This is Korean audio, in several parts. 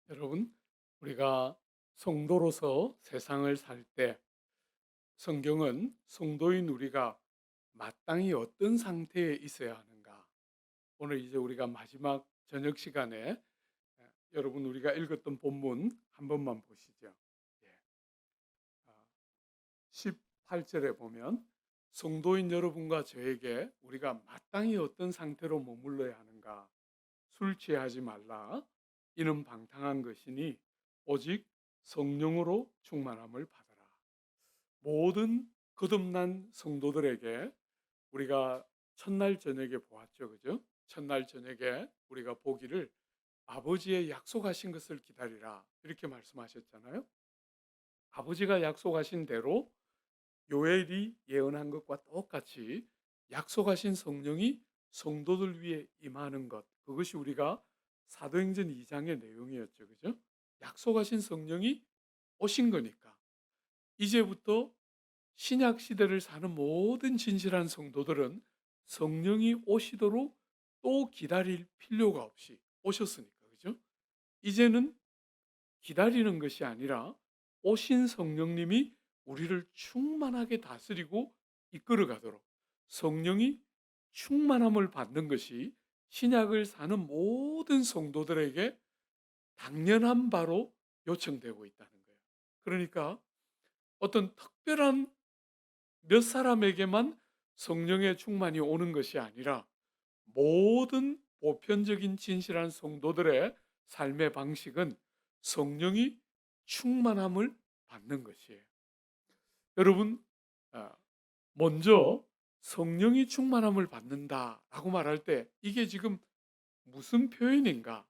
여러분, 우리가 성도로서 세상을 살 때 성경은 성도인 우리가 마땅히 어떤 상태에 있어야 하는가? 오늘 이제 우리가 마지막 저녁 시간에 여러분 우리가 읽었던 본문 한 번만 보시죠. 예. 18절에 보면 성도인 여러분과 저에게 우리가 마땅히 어떤 상태로 머물러야 하는가? 술 취하지 말라. 이는 방탕한 것이니 오직 성령으로 충만함을 받아라. 모든 거듭난 성도들에게 우리가 첫날 저녁에 보았죠. 그죠? 첫날 저녁에 우리가 보기를 아버지의 약속하신 것을 기다리라. 이렇게 말씀하셨잖아요. 아버지가 약속하신 대로 요엘이 예언한 것과 똑같이 약속하신 성령이 성도들 위해 임하는 것. 그것이 우리가 사도행전 2장의 내용이었죠. 그죠? 약속하신 성령이 오신 거니까. 이제부터 신약 시대를 사는 모든 진실한 성도들은 성령이 오시도록 또 기다릴 필요가 없이 오셨으니까. 그죠? 이제는 기다리는 것이 아니라 오신 성령님이 우리를 충만하게 다스리고 이끌어 가도록 성령이 충만함을 받는 것이 신약을 사는 모든 성도들에게 당연한 바로 요청되고 있다는 거예요. 그러니까 어떤 특별한 몇 사람에게만 성령의 충만이 오는 것이 아니라 모든 보편적인 진실한 성도들의 삶의 방식은 성령이 충만함을 받는 것이에요. 여러분, 아, 먼저 성령이 충만함을 받는다라고 말할 때 이게 지금 무슨 표현인가?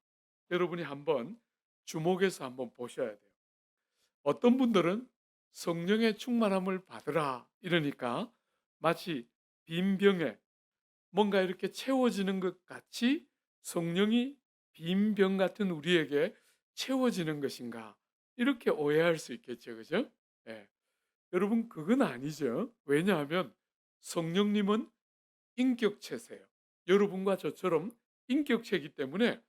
여러분이 한번 주목해서 한번 보셔야 돼요. 어떤 분들은 성령의 충만함을 받으라 이러니까 마치 빈 병에 뭔가 이렇게 채워지는 것 같이 성령이 빈 병 같은 우리에게 채워지는 것인가 이렇게 오해할 수 있겠죠, 그죠? 예. 여러분 그건 아니죠. 왜냐하면 성령님은 인격체세요. 여러분과 저처럼 인격체이기 때문에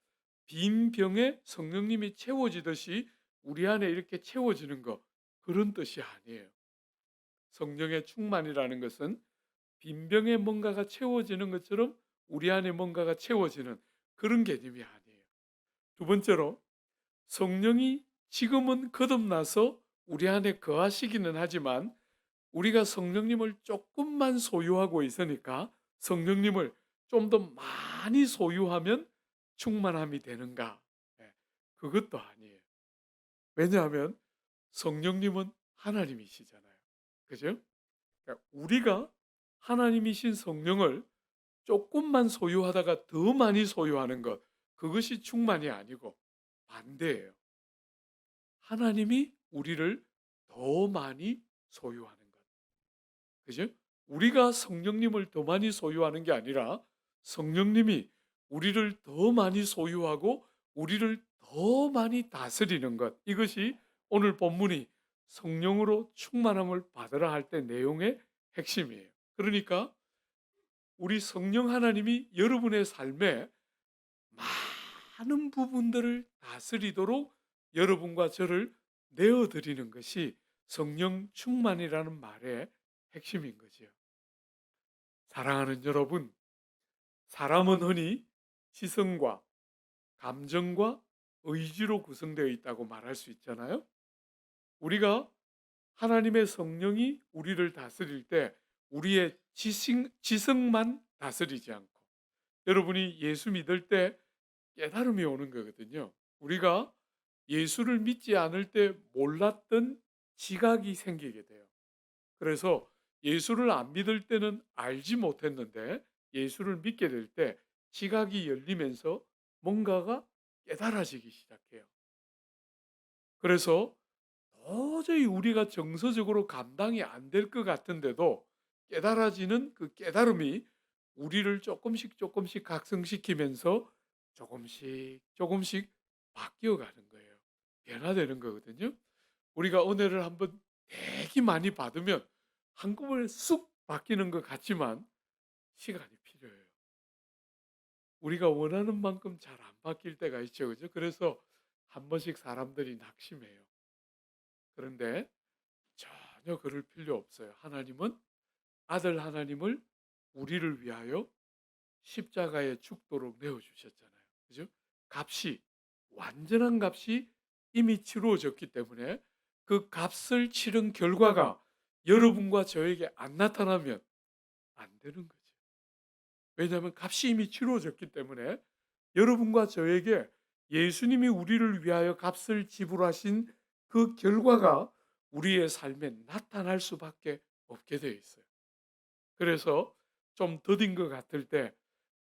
빈 병에 성령님이 채워지듯이 우리 안에 이렇게 채워지는 것 그런 뜻이 아니에요. 성령의 충만이라는 것은 빈병에 뭔가가 채워지는 것처럼 우리 안에 뭔가가 채워지는 그런 개념이 아니에요. 두 번째로 성령이 지금은 거듭나서 우리 안에 거하시기는 하지만 우리가 성령님을 조금만 소유하고 있으니까 성령님을 좀 더 많이 소유하면 충만함이 되는가? 예, 그것도 아니에요. 왜냐하면 성령님은 하나님이시잖아요. 그죠? 그러니까 우리가 하나님이신 성령을 조금만 소유하다가 더 많이 소유하는 것, 그것이 충만이 아니고 반대예요. 하나님이 우리를 더 많이 소유하는 것. 그죠? 우리가 성령님을 더 많이 소유하는 게 아니라 성령님이 우리를 더 많이 소유하고 우리를 더 많이 다스리는 것. 이것이 오늘 본문이 성령으로 충만함을 받으라 할 때 내용의 핵심이에요. 그러니까 우리 성령 하나님이 여러분의 삶에 많은 부분들을 다스리도록 여러분과 저를 내어드리는 것이 성령 충만이라는 말의 핵심인 거죠. 사랑하는 여러분, 사람은 흔히 지성과 감정과 의지로 구성되어 있다고 말할 수 있잖아요. 우리가 하나님의 성령이 우리를 다스릴 때 우리의 지성만 다스리지 않고 여러분이 예수 믿을 때 깨달음이 오는 거거든요. 우리가 예수를 믿지 않을 때 몰랐던 지각이 생기게 돼요. 그래서 예수를 안 믿을 때는 알지 못했는데 예수를 믿게 될 때 지각이 열리면서 뭔가가 깨달아지기 시작해요. 그래서 도저히 우리가 정서적으로 감당이 안 될 것 같은데도 깨달아지는 그 깨달음이 우리를 조금씩 조금씩 각성시키면서 조금씩 조금씩 바뀌어가는 거예요. 변화되는 거거든요. 우리가 은혜를 한번 되게 많이 받으면 한꺼번에 쑥 바뀌는 것 같지만 시간이 필요해요. 우리가 원하는 만큼 잘 안 바뀔 때가 있죠. 그죠? 그래서 한 번씩 사람들이 낙심해요. 그런데 전혀 그럴 필요 없어요. 하나님은 아들 하나님을 우리를 위하여 십자가에 죽도록 내어 주셨잖아요. 그죠? 값이 완전한 값이 이미 치루어졌기 때문에 그 값을 치른 결과가 여러분과 저에게 안 나타나면 안 되는 거죠. 왜냐하면 값이 이미 치루어졌기 때문에 여러분과 저에게 예수님이 우리를 위하여 값을 지불하신 그 결과가 우리의 삶에 나타날 수밖에 없게 되어 있어요. 그래서 좀 더딘 것 같을 때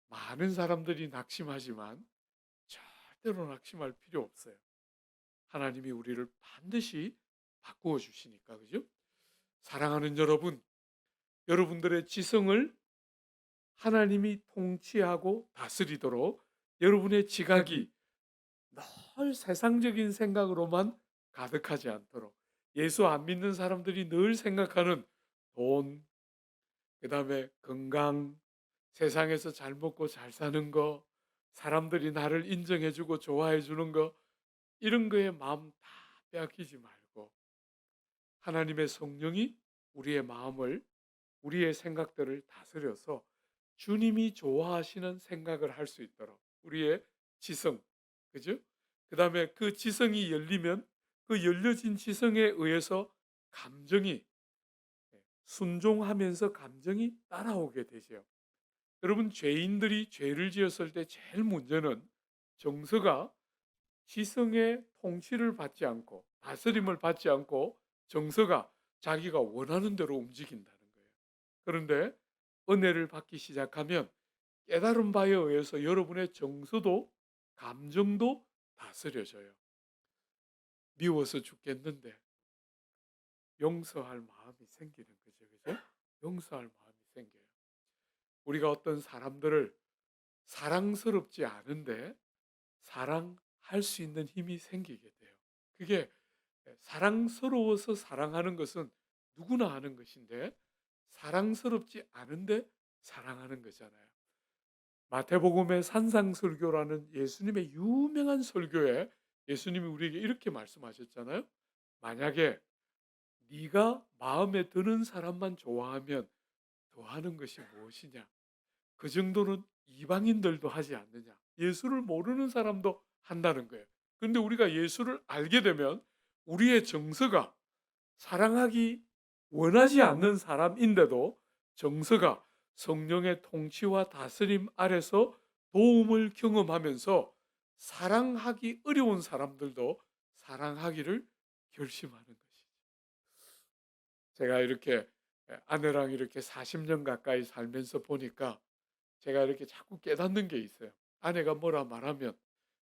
많은 사람들이 낙심하지만 절대로 낙심할 필요 없어요. 하나님이 우리를 반드시 바꾸어 주시니까, 그죠? 사랑하는 여러분, 여러분들의 지성을 하나님이 통치하고 다스리도록 여러분의 지각이 늘 세상적인 생각으로만 가득하지 않도록, 예수 안 믿는 사람들이 늘 생각하는 돈, 그다음에 건강, 세상에서 잘 먹고 잘 사는 거, 사람들이 나를 인정해 주고 좋아해 주는 거, 이런 거에 마음 다 빼앗기지 말고 하나님의 성령이 우리의 마음을, 우리의 생각들을 다스려서 주님이 좋아하시는 생각을 할 수 있도록 우리의 지성, 그죠? 그다음에 그 지성이 열리면 그 열려진 지성에 의해서 감정이, 순종하면서 감정이 따라오게 되죠. 여러분, 죄인들이 죄를 지었을 때 제일 문제는 정서가 지성의 통치를 받지 않고 다스림을 받지 않고 정서가 자기가 원하는 대로 움직인다는 거예요. 그런데 은혜를 받기 시작하면 깨달은 바에 의해서 여러분의 정서도 감정도 다스려져요. 미워서 죽겠는데 용서할 마음이 생기는 거죠. 그죠? 용서할 마음이 생겨요. 우리가 어떤 사람들을 사랑스럽지 않은데 사랑할 수 있는 힘이 생기게 돼요. 그게 사랑스러워서 사랑하는 것은 누구나 하는 것인데 사랑스럽지 않은데 사랑하는 거잖아요. 마태복음의 산상설교라는 예수님의 유명한 설교에 예수님이 우리에게 이렇게 말씀하셨잖아요. 만약에 네가 마음에 드는 사람만 좋아하면 더하는 것이 무엇이냐? 그 정도는 이방인들도 하지 않느냐? 예수를 모르는 사람도 한다는 거예요. 그런데 우리가 예수를 알게 되면 우리의 정서가 사랑하기 원하지 않는 사람인데도 정서가 성령의 통치와 다스림 아래서 도움을 경험하면서 사랑하기 어려운 사람들도 사랑하기를 결심하는 것이죠. 제가 이렇게 아내랑 이렇게 40년 가까이 살면서 보니까 제가 이렇게 자꾸 깨닫는 게 있어요. 아내가 뭐라 말하면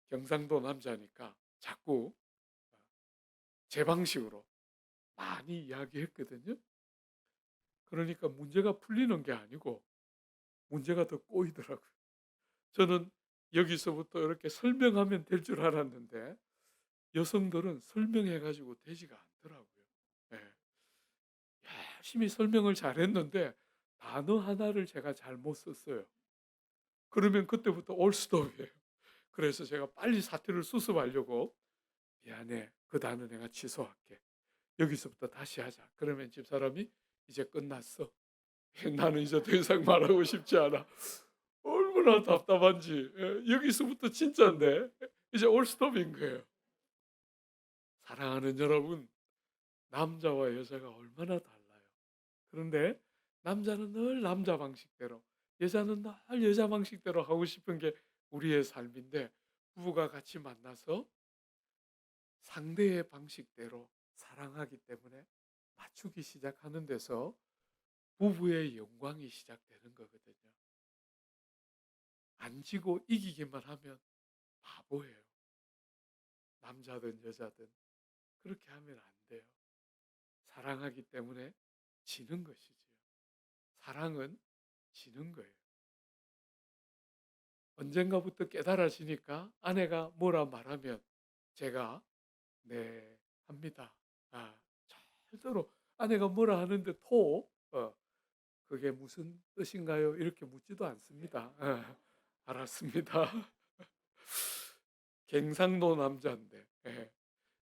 경상도 남자니까 자꾸 제 방식으로 많이 이야기했거든요. 그러니까 문제가 풀리는 게 아니고 문제가 더 꼬이더라고요. 저는 여기서부터 이렇게 설명하면 될 줄 알았는데 여성들은 설명해 가지고 되지가 않더라고요. 예. 열심히 설명을 잘했는데 단어 하나를 제가 잘못 썼어요. 그러면 그때부터 올스톱이에요. 그래서 제가 빨리 사태를 수습하려고 "미안해. 그 단어 내가 취소할게. 여기서부터 다시 하자." 그러면 집사람이 "이제 끝났어. 나는 이제 더 이상 말하고 싶지 않아." 얼마나 답답한지. 여기서부터 진짜인데 이제 올스톱인 거예요. 사랑하는 여러분, 남자와 여자가 얼마나 달라요. 그런데 남자는 늘 남자 방식대로, 여자는 늘 여자 방식대로 하고 싶은 게 우리의 삶인데 부부가 같이 만나서 상대의 방식대로 사랑하기 때문에 맞추기 시작하는 데서 부부의 영광이 시작되는 거거든요. 안 지고 이기기만 하면 바보예요. 남자든 여자든 그렇게 하면 안 돼요. 사랑하기 때문에 지는 것이지요. 사랑은 지는 거예요. 언젠가부터 깨달아지니까 아내가 뭐라 말하면 제가 네 합니다. 아, 절대로 아내가 뭐라 하는데 그게 무슨 뜻인가요? 이렇게 묻지도 않습니다. 알았습니다. 갱상도 남자인데 예.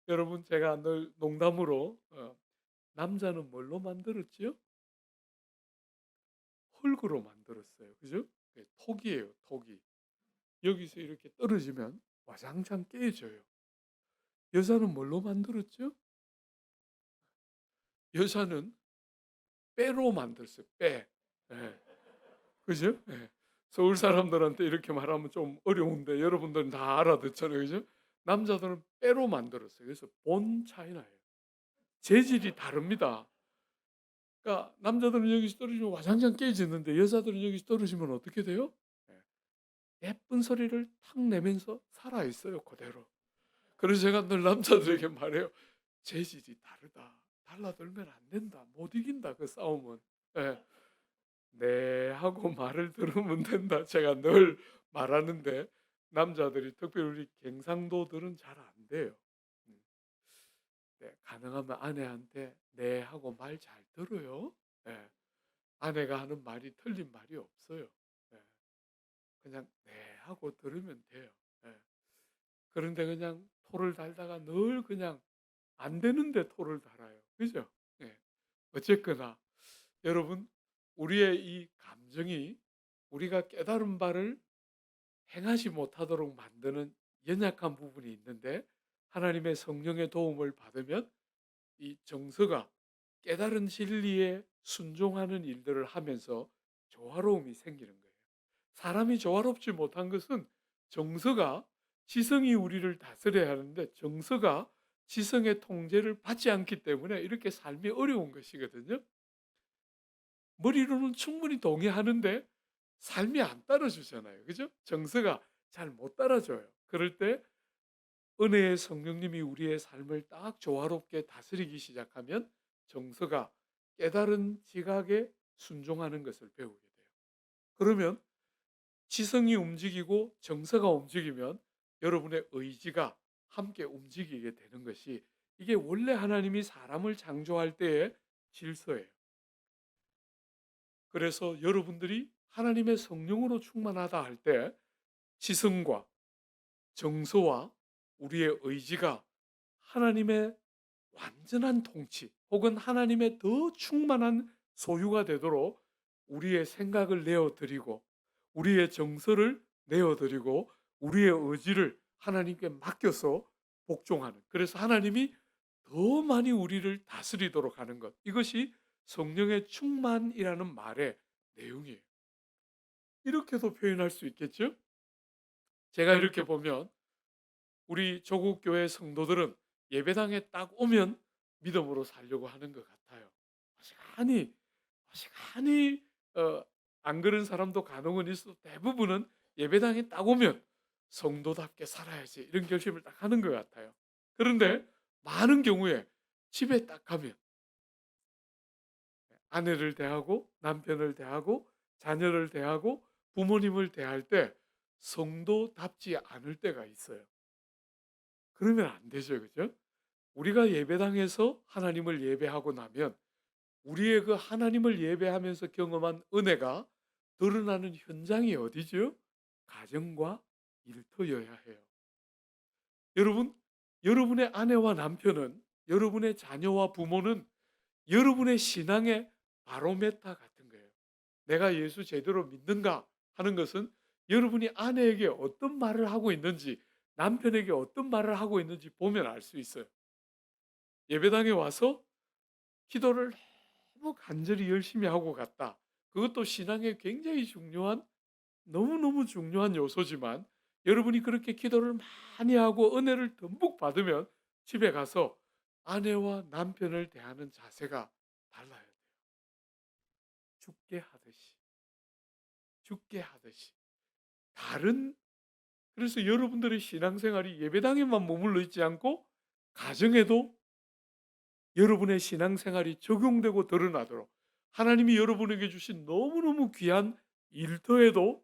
여러분 제가 늘 농담으로 남자는 뭘로 만들었지요? 흙으로 만들었어요. 그죠? 예, 톡이에요, 톡이. 여기서 이렇게 떨어지면 와장창 깨져요. 여자는 뭘로 만들었죠? 여자는 빼로 만들었어요, 빼. 예. 그죠? 예. 서울 사람들한테 이렇게 말하면 좀 어려운데 여러분들은 다 알아듣잖아요. 그죠? 남자들은 빼로 만들었어요. 그래서 본 차이나요. 재질이 다릅니다. 그러니까 남자들은 여기서 떨어지면 와장창 깨지는데 여자들은 여기서 떨어지면 어떻게 돼요? 예. 예쁜 소리를 탁 내면서 살아 있어요, 그대로. 그래서 제가 늘 남자들에게 말해요. 재질이 다르다. 달라들면 안 된다. 못 이긴다, 그 싸움은. 예. 네 하고 말을 들으면 된다. 제가 늘 말하는데 남자들이 특별히 우리 경상도들은 잘 안 돼요. 음. 네, 가능하면 아내한테 네 하고 말 잘 들어요. 예. 아내가 하는 말이 틀린 말이 없어요. 예. 그냥 네 하고 들으면 돼요. 예. 그런데 그냥 토를 달다가 늘 그냥 안 되는데 토를 달아요. 그죠? 예. 어쨌거나 여러분 우리의 이 감정이 우리가 깨달은 바를 행하지 못하도록 만드는 연약한 부분이 있는데 하나님의 성령의 도움을 받으면 이 정서가 깨달은 진리에 순종하는 일들을 하면서 조화로움이 생기는 거예요. 사람이 조화롭지 못한 것은 정서가 지성이 우리를 다스려야 하는데 정서가 지성의 통제를 받지 않기 때문에 이렇게 삶이 어려운 것이거든요. 머리로는 충분히 동의하는데 삶이 안 따라주잖아요. 그죠? 정서가 잘 못 따라줘요. 그럴 때 은혜의 성령님이 우리의 삶을 딱 조화롭게 다스리기 시작하면 정서가 깨달은 지각에 순종하는 것을 배우게 돼요. 그러면 지성이 움직이고 정서가 움직이면 여러분의 의지가 함께 움직이게 되는 것이 이게 원래 하나님이 사람을 창조할 때의 질서예요. 그래서 여러분들이 하나님의 성령으로 충만하다 할 때 지성과 정서와 우리의 의지가 하나님의 완전한 통치 혹은 하나님의 더 충만한 소유가 되도록 우리의 생각을 내어드리고 우리의 정서를 내어드리고 우리의 의지를 하나님께 맡겨서 복종하는 그래서 하나님이 더 많이 우리를 다스리도록 하는 것 이것이 성령의 충만이라는 말의 내용이에요. 이렇게도 표현할 수 있겠죠? 제가 이렇게 보면 우리 조국 교회 성도들은 예배당에 딱 오면 믿음으로 살려고 하는 것 같아요. 시간이 시간이 안 그런 사람도 간혹은 있어도 대부분은 예배당에 딱 오면 성도답게 살아야지 이런 결심을 딱 하는 것 같아요. 그런데 많은 경우에 집에 딱 가면 아내를 대하고 남편을 대하고 자녀를 대하고 부모님을 대할 때 성도답지 않을 때가 있어요. 그러면 안 되죠. 그죠? 우리가 예배당에서 하나님을 예배하고 나면 우리의 그 하나님을 예배하면서 경험한 은혜가 드러나는 현장이 어디죠? 가정과 일터여야 해요. 여러분, 여러분의 아내와 남편은 여러분의 자녀와 부모는 여러분의 신앙의 바로메타 같은 거예요. 내가 예수 제대로 믿는가 하는 것은 여러분이 아내에게 어떤 말을 하고 있는지 남편에게 어떤 말을 하고 있는지 보면 알 수 있어요. 예배당에 와서 기도를 너무 간절히 열심히 하고 갔다. 그것도 신앙에 굉장히 중요한 너무너무 중요한 요소지만 여러분이 그렇게 기도를 많이 하고 은혜를 듬뿍 받으면 집에 가서 아내와 남편을 대하는 자세가 달라야 돼요. 죽게 하듯이. 죽게 하듯이. 다른 그래서 여러분들의 신앙생활이 예배당에만 머물러 있지 않고 가정에도 여러분의 신앙생활이 적용되고 드러나도록 하나님이 여러분에게 주신 너무너무 귀한 일터에도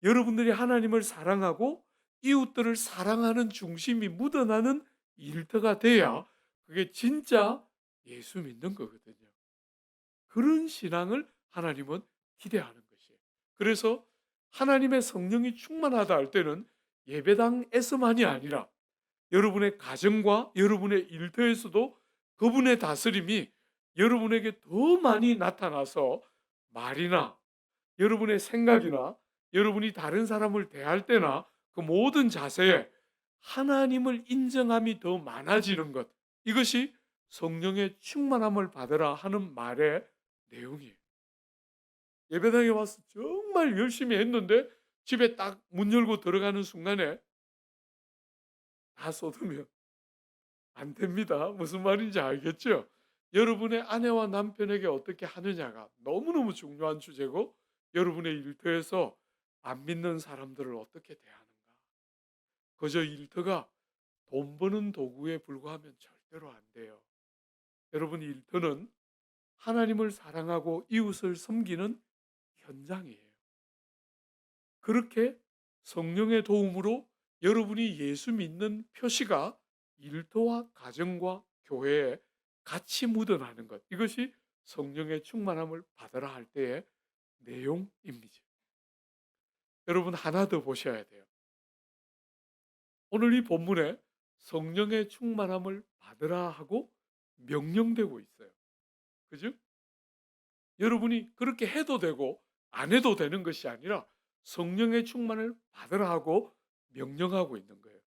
여러분들이 하나님을 사랑하고 이웃들을 사랑하는 중심이 묻어나는 일터가 돼야 그게 진짜 예수 믿는 거거든요. 그런 신앙을 하나님은 기대하는 것이에요. 그래서 하나님의 성령이 충만하다 할 때는 예배당에서만이 아니라 여러분의 가정과 여러분의 일터에서도 그분의 다스림이 여러분에게 더 많이 나타나서 말이나 여러분의 생각이나 여러분이 다른 사람을 대할 때나 그 모든 자세에 하나님을 인정함이 더 많아지는 것. 이것이 성령의 충만함을 받으라 하는 말의 내용이에요. 예배당에 와서 정말 열심히 했는데 집에 딱 문 열고 들어가는 순간에 다 쏟으면 안 됩니다. 무슨 말인지 알겠죠? 여러분의 아내와 남편에게 어떻게 하느냐가 너무너무 중요한 주제고, 여러분의 일터에서 안 믿는 사람들을 어떻게 대하는가. 그저 일터가 돈 버는 도구에 불과하면 절대로 안 돼요. 여러분 일터는 하나님을 사랑하고 이웃을 섬기는 현장이에요. 그렇게 성령의 도움으로 여러분이 예수 믿는 표시가 일터와 가정과 교회에 같이 묻어나는 것. 이것이 성령의 충만함을 받으라 할 때의 내용입니다. 여러분 하나 더 보셔야 돼요. 오늘 이 본문에 성령의 충만함을 받으라 하고 명령되고 있어요. 그죠? 여러분이 그렇게 해도 되고 안 해도 되는 것이 아니라 성령의 충만을 받으라 하고 명령하고 있는 거예요.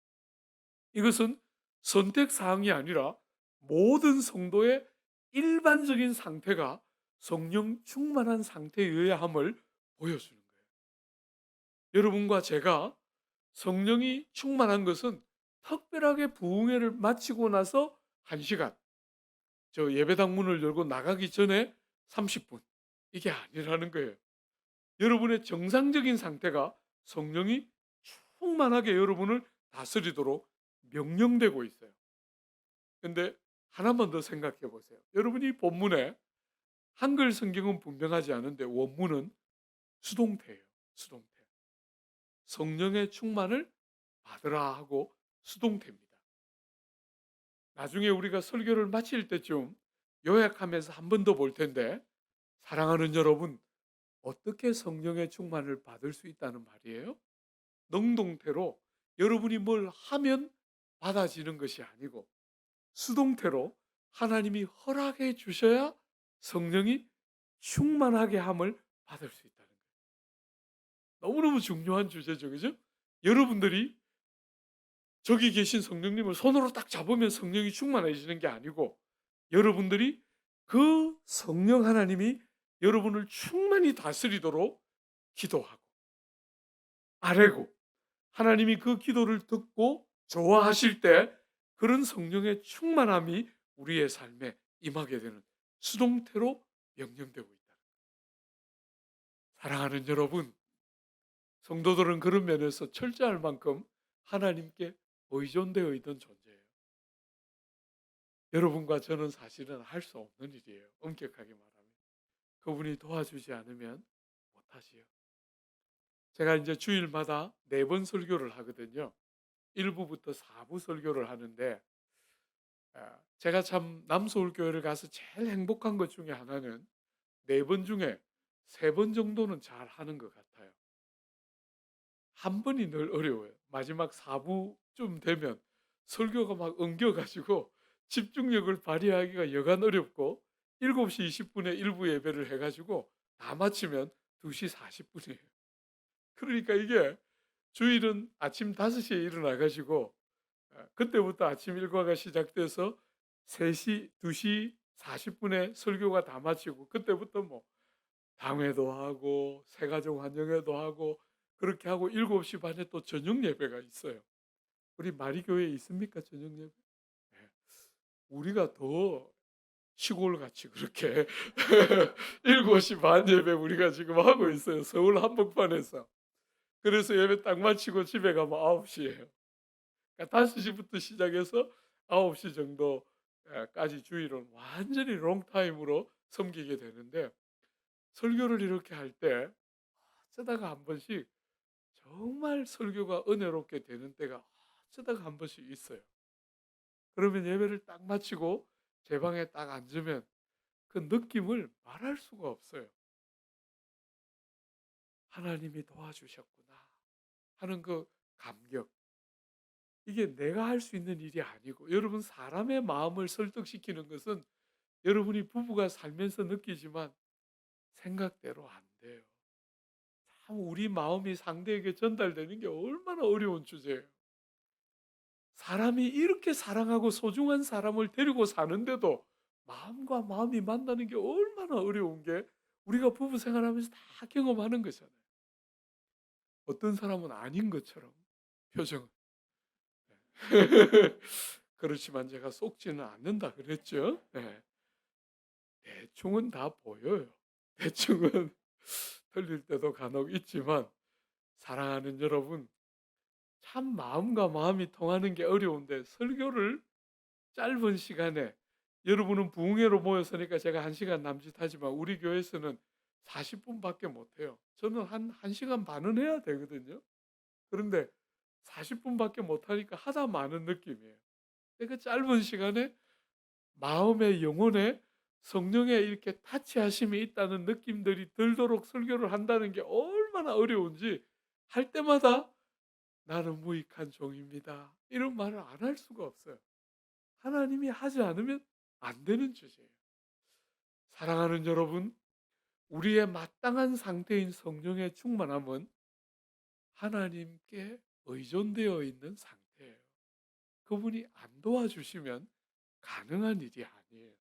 이것은 선택 사항이 아니라 모든 성도의 일반적인 상태가 성령 충만한 상태여야 함을 보여주는 거예요. 여러분과 제가 성령이 충만한 것은 특별하게 부흥회를 마치고 나서 1시간, 저 예배당 문을 열고 나가기 전에 30분, 이게 아니라는 거예요. 여러분의 정상적인 상태가 성령이 충만하게 여러분을 다스리도록 명령되고 있어요. 근데 하나만 더 생각해 보세요. 여러분이 본문에 한글 성경은 분명하지 않은데 원문은 수동태예요. 수동태. 성령의 충만을 받으라 하고 수동태입니다. 나중에 우리가 설교를 마칠 때쯤 요약하면서 한 번 더 볼 텐데, 사랑하는 여러분, 어떻게 성령의 충만을 받을 수 있다는 말이에요? 능동태로 여러분이 뭘 하면 받아지는 것이 아니고, 수동태로 하나님이 허락해 주셔야 성령이 충만하게 함을 받을 수 있다는 거예요. 너무너무 중요한 주제죠. 그죠? 여러분들이 저기 계신 성령님을 손으로 딱 잡으면 성령이 충만해지는 게 아니고, 여러분들이 그 성령 하나님이 여러분을 충만히 다스리도록 기도하고 아뢰고, 하나님이 그 기도를 듣고 좋아하실 때 그런 성령의 충만함이 우리의 삶에 임하게 되는 수동태로 명령되고 있다. 사랑하는 여러분, 성도들은 그런 면에서 철저할 만큼 하나님께 의존되어 있던 존재예요. 여러분과 저는 사실은 할 수 없는 일이에요. 엄격하게 말하면. 그분이 도와주지 않으면 못하지요. 제가 이제 주일마다 4번 설교를 하거든요. 1부부터 4부 설교를 하는데, 제가 참 남서울교회를 가서 제일 행복한 것 중에 하나는 4번 중에 3번 정도는 잘 하는 것 같아요. 한 번이 늘 어려워요. 마지막 4부쯤 되면 설교가 막 엉겨가지고 집중력을 발휘하기가 여간 어렵고, 7시 20분에 1부 예배를 해가지고 다 마치면 2시 40분이에요. 그러니까 이게 주일은 아침 5시에 일어나가지고 그때부터 아침 일과가 시작돼서 3시, 2시 40분에 설교가 다 마치고, 그때부터 뭐 당회도 하고 새가족 환영회도 하고 그렇게 하고 7시 반에 또 저녁 예배가 있어요. 우리 마리교회에 있습니까? 저녁 예배? 네. 우리가 더 시골같이 그렇게 7시 반 예배 우리가 지금 하고 있어요. 서울 한복판에서. 그래서 예배 딱 마치고 집에 가면 9시예요. 그러니까 5시부터 시작해서 9시 정도 까지 주일은 완전히 롱타임으로 섬기게 되는데, 설교를 이렇게 할 때 어쩌다가 한 번씩 정말 설교가 은혜롭게 되는 때가 어쩌다가 한 번씩 있어요. 그러면 예배를 딱 마치고 제 방에 딱 앉으면 그 느낌을 말할 수가 없어요. 하나님이 도와주셨구나 하는 그 감격. 이게 내가 할 수 있는 일이 아니고 여러분 사람의 마음을 설득시키는 것은 여러분이 부부가 살면서 느끼지만 생각대로 안 돼요. 참 우리 마음이 상대에게 전달되는 게 얼마나 어려운 주제예요. 사람이 이렇게 사랑하고 소중한 사람을 데리고 사는데도 마음과 마음이 만나는 게 얼마나 어려운 게 우리가 부부 생활하면서 다 경험하는 거잖아요. 어떤 사람은 아닌 것처럼 표정은. 그렇지만 제가 속지는 않는다 그랬죠. 네. 대충은 다 보여요. 대충은 틀릴 때도 간혹 있지만 사랑하는 여러분, 참 마음과 마음이 통하는 게 어려운데 설교를 짧은 시간에 여러분은 부흥회로 모였으니까 제가 1시간 남짓하지만 우리 교회에서는 40분밖에 못 해요. 저는 한 1시간 반은 해야 되거든요. 그런데 40분밖에 못 하니까 하다 마는 느낌이에요. 그 짧은 시간에 마음의 영혼에 성령의 이렇게 타치하심이 있다는 느낌들이 들도록 설교를 한다는 게 얼마나 어려운지 할 때마다 "나는 무익한 종입니다." 이런 말을 안 할 수가 없어요. 하나님이 하지 않으면 안 되는 주제예요. 사랑하는 여러분, 우리의 마땅한 상태인 성령의 충만함은 하나님께 의존되어 있는 상태예요. 그분이 안 도와주시면 가능한 일이 아니에요.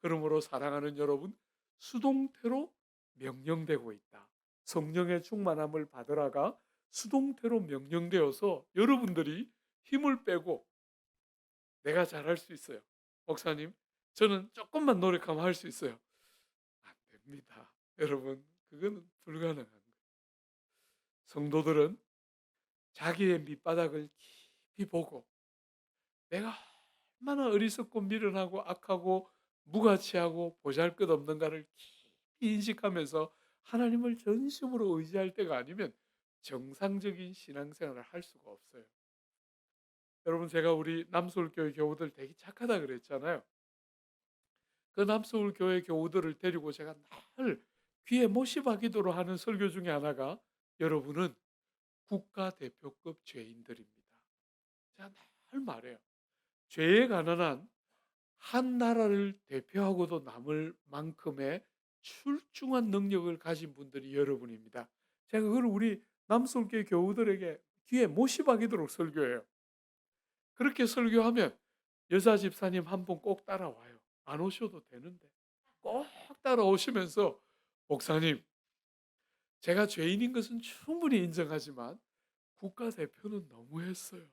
그러므로 사랑하는 여러분, 수동태로 명령되고 있다. 성령의 충만함을 받으라가 수동태로 명령되어서 여러분들이 힘을 빼고 내가 잘할 수 있어요. 목사님, 저는 조금만 노력하면 할 수 있어요. 안 됩니다. 여러분, 그거는 불가능한 거예요. 성도들은 자기의 밑바닥을 깊이 보고 내가 얼마나 어리석고 미련하고 악하고 무가치하고 보잘것없는가를 깊이 인식하면서 하나님을 전심으로 의지할 때가 아니면 정상적인 신앙생활을 할 수가 없어요. 여러분 제가 우리 남서울교회 교우들 되게 착하다 그랬잖아요. 그 남서울교회 교우들을 데리고 제가 늘 귀에 못이 박이도록 하는 설교 중에 하나가 여러분은 국가대표급 죄인들입니다. 제가 늘 말해요. 죄에 가난한 한 나라를 대표하고도 남을 만큼의 출중한 능력을 가진 분들이 여러분입니다. 제가 그걸 우리 남솔교회 교우들에게 귀에 못이 박이도록 설교해요. 그렇게 설교하면 여자 집사님 한 분 꼭 따라와요. 안 오셔도 되는데 꼭 따라오시면서 목사님, 제가 죄인인 것은 충분히 인정하지만 국가대표는 너무했어요.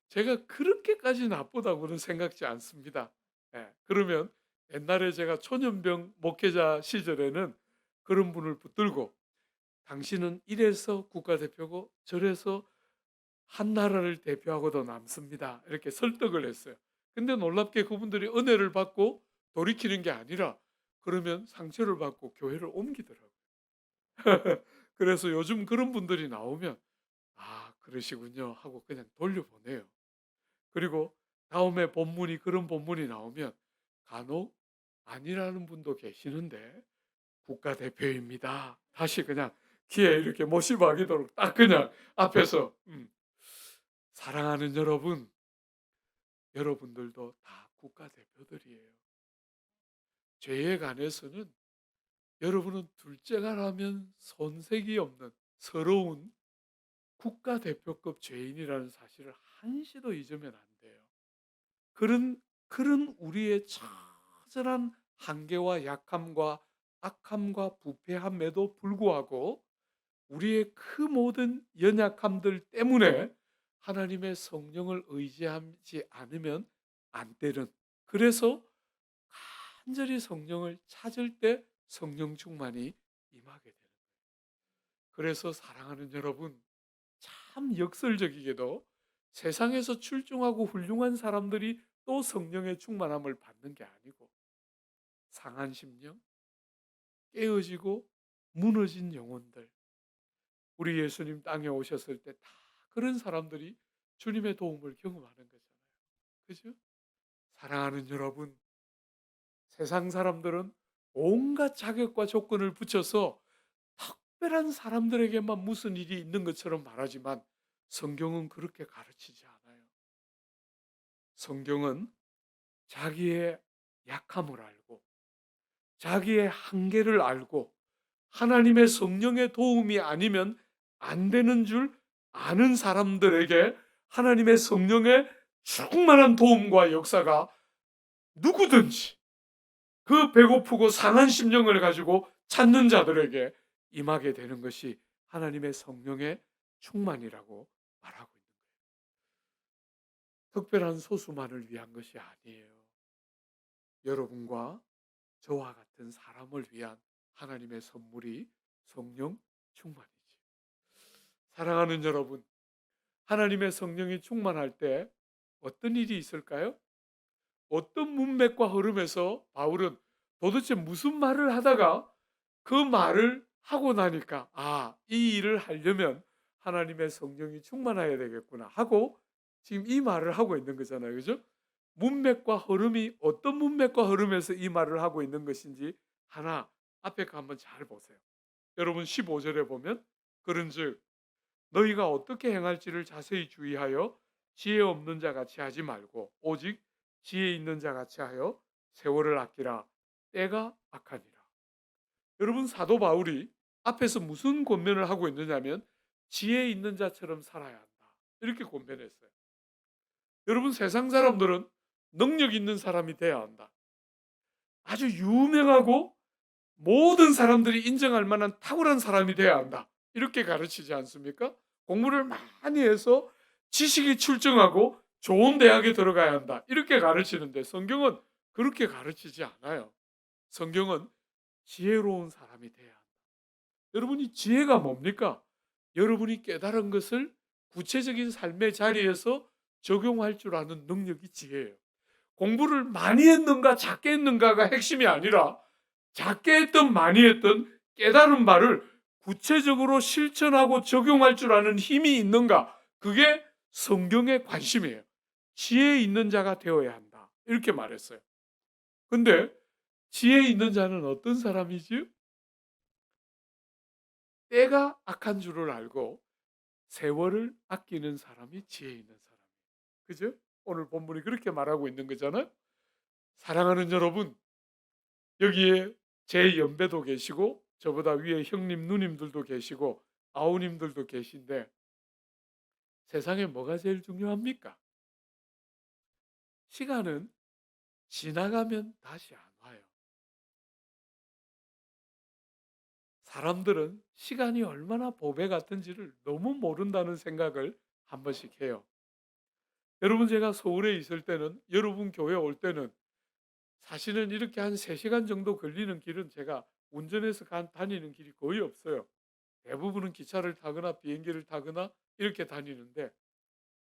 제가 그렇게까지 나쁘다고는 생각지 않습니다. 예, 그러면 옛날에 제가 초년병 목회자 시절에는 그런 분을 붙들고 당신은 이래서 국가대표고 저래서 한 나라를 대표하고도 남습니다. 이렇게 설득을 했어요. 근데 놀랍게 그분들이 은혜를 받고 돌이키는 게 아니라 그러면 상처를 받고 교회를 옮기더라고요. 그래서 요즘 그런 분들이 나오면 아, 그러시군요 하고 그냥 돌려보내요. 그리고 다음에 본문이 그런 본문이 나오면 간혹 아니라는 분도 계시는데 국가대표입니다. 다시 그냥 귀에 이렇게 못이 박이도록 딱 그냥 앞에서 사랑하는 여러분, 여러분들도 다 국가대표들이에요. 죄에 관해서는 여러분은 둘째가라면 손색이 없는 서러운 국가대표급 죄인이라는 사실을 한시도 잊으면 안 돼요. 그런 우리의 처절한 한계와 약함과 악함과 부패함에도 불구하고 우리의 그 모든 연약함들 때문에 하나님의 성령을 의지하지 않으면 안 되는, 그래서 간절히 성령을 찾을 때 성령 충만이 임하게 되는 거예요. 그래서 사랑하는 여러분, 참 역설적이게도 세상에서 출중하고 훌륭한 사람들이 또 성령의 충만함을 받는 게 아니고 상한 심령, 깨어지고 무너진 영혼들, 우리 예수님 땅에 오셨을 때 다 그런 사람들이 주님의 도움을 경험하는 거잖아요. 그죠? 사랑하는 여러분, 세상 사람들은 온갖 자격과 조건을 붙여서 특별한 사람들에게만 무슨 일이 있는 것처럼 말하지만 성경은 그렇게 가르치지 않아요. 성경은 자기의 약함을 알고 자기의 한계를 알고 하나님의 성령의 도움이 아니면 안 되는 줄 아는 사람들에게 하나님의 성령의 충만한 도움과 역사가 누구든지 그 배고프고 상한 심령을 가지고 찾는 자들에게 임하게 되는 것이 하나님의 성령의 충만이라고 말하고 있는 거예요. 특별한 소수만을 위한 것이 아니에요. 여러분과 저와 같은 사람을 위한 하나님의 선물이 성령 충만이지. 사랑하는 여러분, 하나님의 성령이 충만할 때 어떤 일이 있을까요? 어떤 문맥과 흐름에서 바울은 도대체 무슨 말을 하다가 그 말을 하고 나니까 이 일을 하려면 하나님의 성령이 충만해야 되겠구나 하고 지금 이 말을 하고 있는 거잖아요. 그죠? 문맥과 흐름이 어떤 문맥과 흐름에서 이 말을 하고 있는 것인지 하나 앞에 거 한번 잘 보세요. 여러분 15절에 보면 그런즉 너희가 어떻게 행할지를 자세히 주의하여 지혜 없는 자 같이 하지 말고 오직 지혜 있는 자 같이 하여 세월을 아끼라. 때가 악하니라. 여러분 사도 바울이 앞에서 무슨 권면을 하고 있느냐면 지혜 있는 자처럼 살아야 한다. 이렇게 권면했어요. 여러분 세상 사람들은 능력 있는 사람이 돼야 한다. 아주 유명하고 모든 사람들이 인정할 만한 탁월한 사람이 돼야 한다. 이렇게 가르치지 않습니까? 공부를 많이 해서 지식이 출중하고 좋은 대학에 들어가야 한다. 이렇게 가르치는데 성경은 그렇게 가르치지 않아요. 성경은 지혜로운 사람이 돼야 한다. 여러분이 지혜가 뭡니까? 여러분이 깨달은 것을 구체적인 삶의 자리에서 적용할 줄 아는 능력이 지혜예요. 공부를 많이 했는가 작게 했는가가 핵심이 아니라 작게 했든 많이 했든 깨달은 바를 구체적으로 실천하고 적용할 줄 아는 힘이 있는가? 그게 성경의 관심이에요. 지혜 있는 자가 되어야 한다. 이렇게 말했어요. 근데 지혜 있는 자는 어떤 사람이지? 때가 악한 줄을 알고 세월을 아끼는 사람이 지혜 있는 사람이에요. 그죠? 오늘 본문이 그렇게 말하고 있는 거잖아요. 사랑하는 여러분, 여기에 제 연배도 계시고 저보다 위에 형님, 누님들도 계시고 아우님들도 계신데 세상에 뭐가 제일 중요합니까? 시간은 지나가면 다시 안 와요. 사람들은 시간이 얼마나 보배 같은지를 너무 모른다는 생각을 한 번씩 해요. 여러분 제가 서울에 있을 때는 여러분 교회 올 때는 사실은 이렇게 한 3시간 정도 걸리는 길은 제가 운전해서 다니는 길이 거의 없어요. 대부분은 기차를 타거나 비행기를 타거나 이렇게 다니는데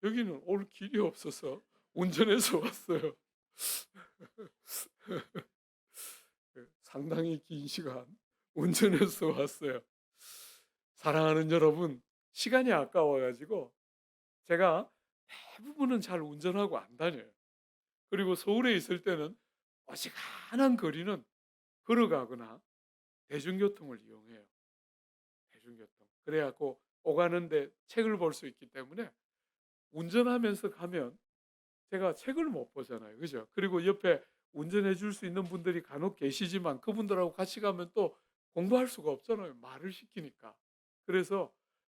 여기는 올 길이 없어서 운전해서 왔어요. 상당히 긴 시간 운전해서 왔어요. 사랑하는 여러분, 시간이 아까워가지고 제가 대부분은 잘 운전하고 안 다녀요. 그리고 서울에 있을 때는 어지간한 거리는 걸어가거나 대중교통을 이용해요. 대중교통. 그래갖고 오가는데 책을 볼 수 있기 때문에 운전하면서 가면 제가 책을 못 보잖아요. 그죠? 그리고 옆에 운전해 줄 수 있는 분들이 간혹 계시지만 그분들하고 같이 가면 또 공부할 수가 없잖아요. 말을 시키니까. 그래서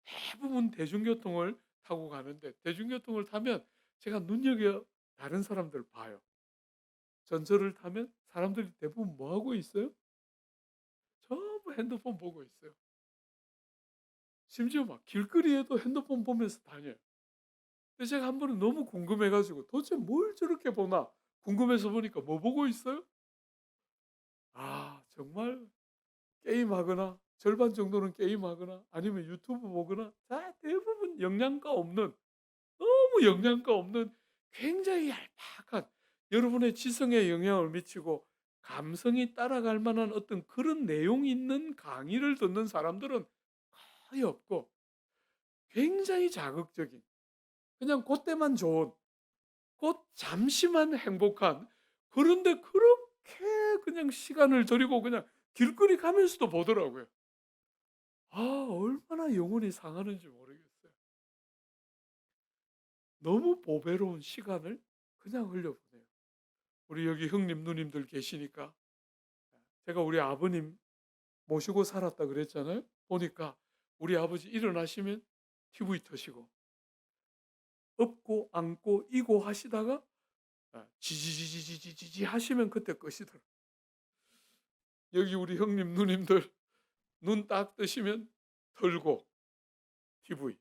대부분 대중교통을 타고 가는데 대중교통을 타면 제가 눈여겨 다른 사람들 봐요. 전철을 타면 사람들이 대부분 뭐 하고 있어요? 전부 핸드폰 보고 있어요. 심지어 막 길거리에도 핸드폰 보면서 다녀요. 근데 제가 한 번은 너무 궁금해가지고 도대체 뭘 저렇게 보나 궁금해서 보니까 뭐 보고 있어요? 정말 게임하거나 절반 정도는 게임하거나 아니면 유튜브 보거나 다 대부분 영양가 없는 너무 영양가 없는 굉장히 얄팍한 여러분의 지성에 영향을 미치고 감성이 따라갈 만한 어떤 그런 내용 있는 강의를 듣는 사람들은 거의 없고 굉장히 자극적인 그냥 그때만 좋은 곧 잠시만 행복한 그런데 그렇게 그냥 시간을 들이고 그냥 길거리 가면서도 보더라고요. 얼마나 영혼이 상하는지 모르겠어요. 너무 보배로운 시간을 그냥 흘려보내요. 우리 여기 형님 누님들 계시니까 제가 우리 아버님 모시고 살았다 그랬잖아요. 보니까 우리 아버지 일어나시면 TV 터시고 업고 안고 이고 하시다가 지지지지지지지 하시면 그때 끄시더라고요. 여기 우리 형님 누님들 눈 딱 뜨시면 털고 TV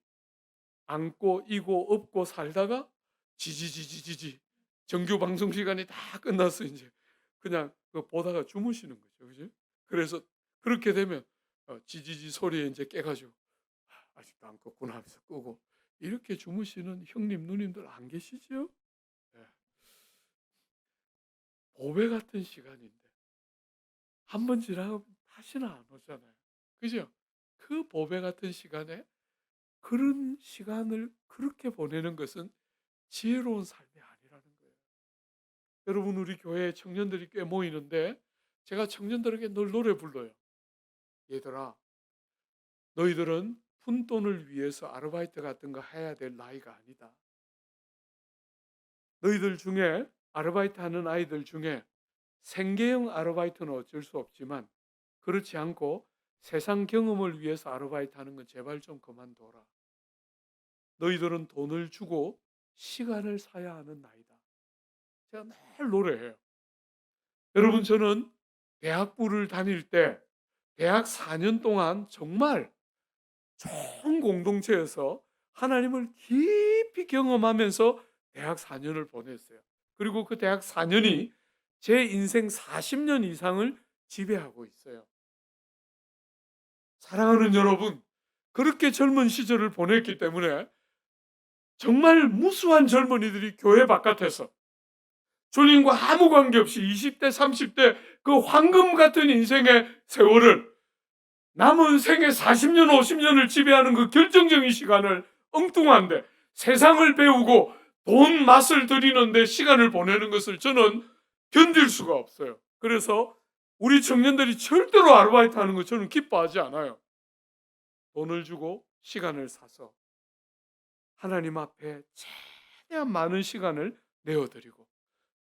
안고 이고 업고 살다가 지지지지지지 정규 방송 시간이 다 끝났어 이제 그냥 그 보다가 주무시는 거죠, 그죠? 그래서 그렇게 되면 지지지 소리에 이제 깨가지고 아직도 안 껐구나 하면서 끄고 이렇게 주무시는 형님 누님들 안 계시죠? 예. 보배 같은 시간인데 한 번 지나면 다시는 안 오잖아요. 그죠? 그 보배 같은 시간에 그런 시간을 그렇게 보내는 것은 지혜로운 삶이 아니라는 거예요. 여러분 우리 교회에 청년들이 꽤 모이는데 제가 청년들에게 늘 노래 불러요. 얘들아, 너희들은 푼돈을 위해서 아르바이트 같은 거 해야 될 나이가 아니다. 너희들 중에 아르바이트 하는 아이들 중에 생계형 아르바이트는 어쩔 수 없지만 그렇지 않고 세상 경험을 위해서 아르바이트 하는 건 제발 좀 그만둬라. 너희들은 돈을 주고 시간을 사야 하는 나이다. 제가 늘 노래해요. 여러분 저는 대학부를 다닐 때 대학 4년 동안 정말 좋은 공동체에서 하나님을 깊이 경험하면서 대학 4년을 보냈어요. 그리고 그 대학 4년이 제 인생 40년 이상을 지배하고 있어요. 사랑하는 여러분, 그렇게 젊은 시절을 보냈기 때문에 정말 무수한 젊은이들이 교회 바깥에서 주님과 아무 관계없이 20대, 30대 그 황금 같은 인생의 세월을 남은 생애 40년, 50년을 지배하는 그 결정적인 시간을 엉뚱한데 세상을 배우고 돈 맛을 들이는데 시간을 보내는 것을 저는 견딜 수가 없어요. 그래서 우리 청년들이 절대로 아르바이트 하는 거 저는 기뻐하지 않아요. 돈을 주고 시간을 사서 하나님 앞에 최대한 많은 시간을 내어드리고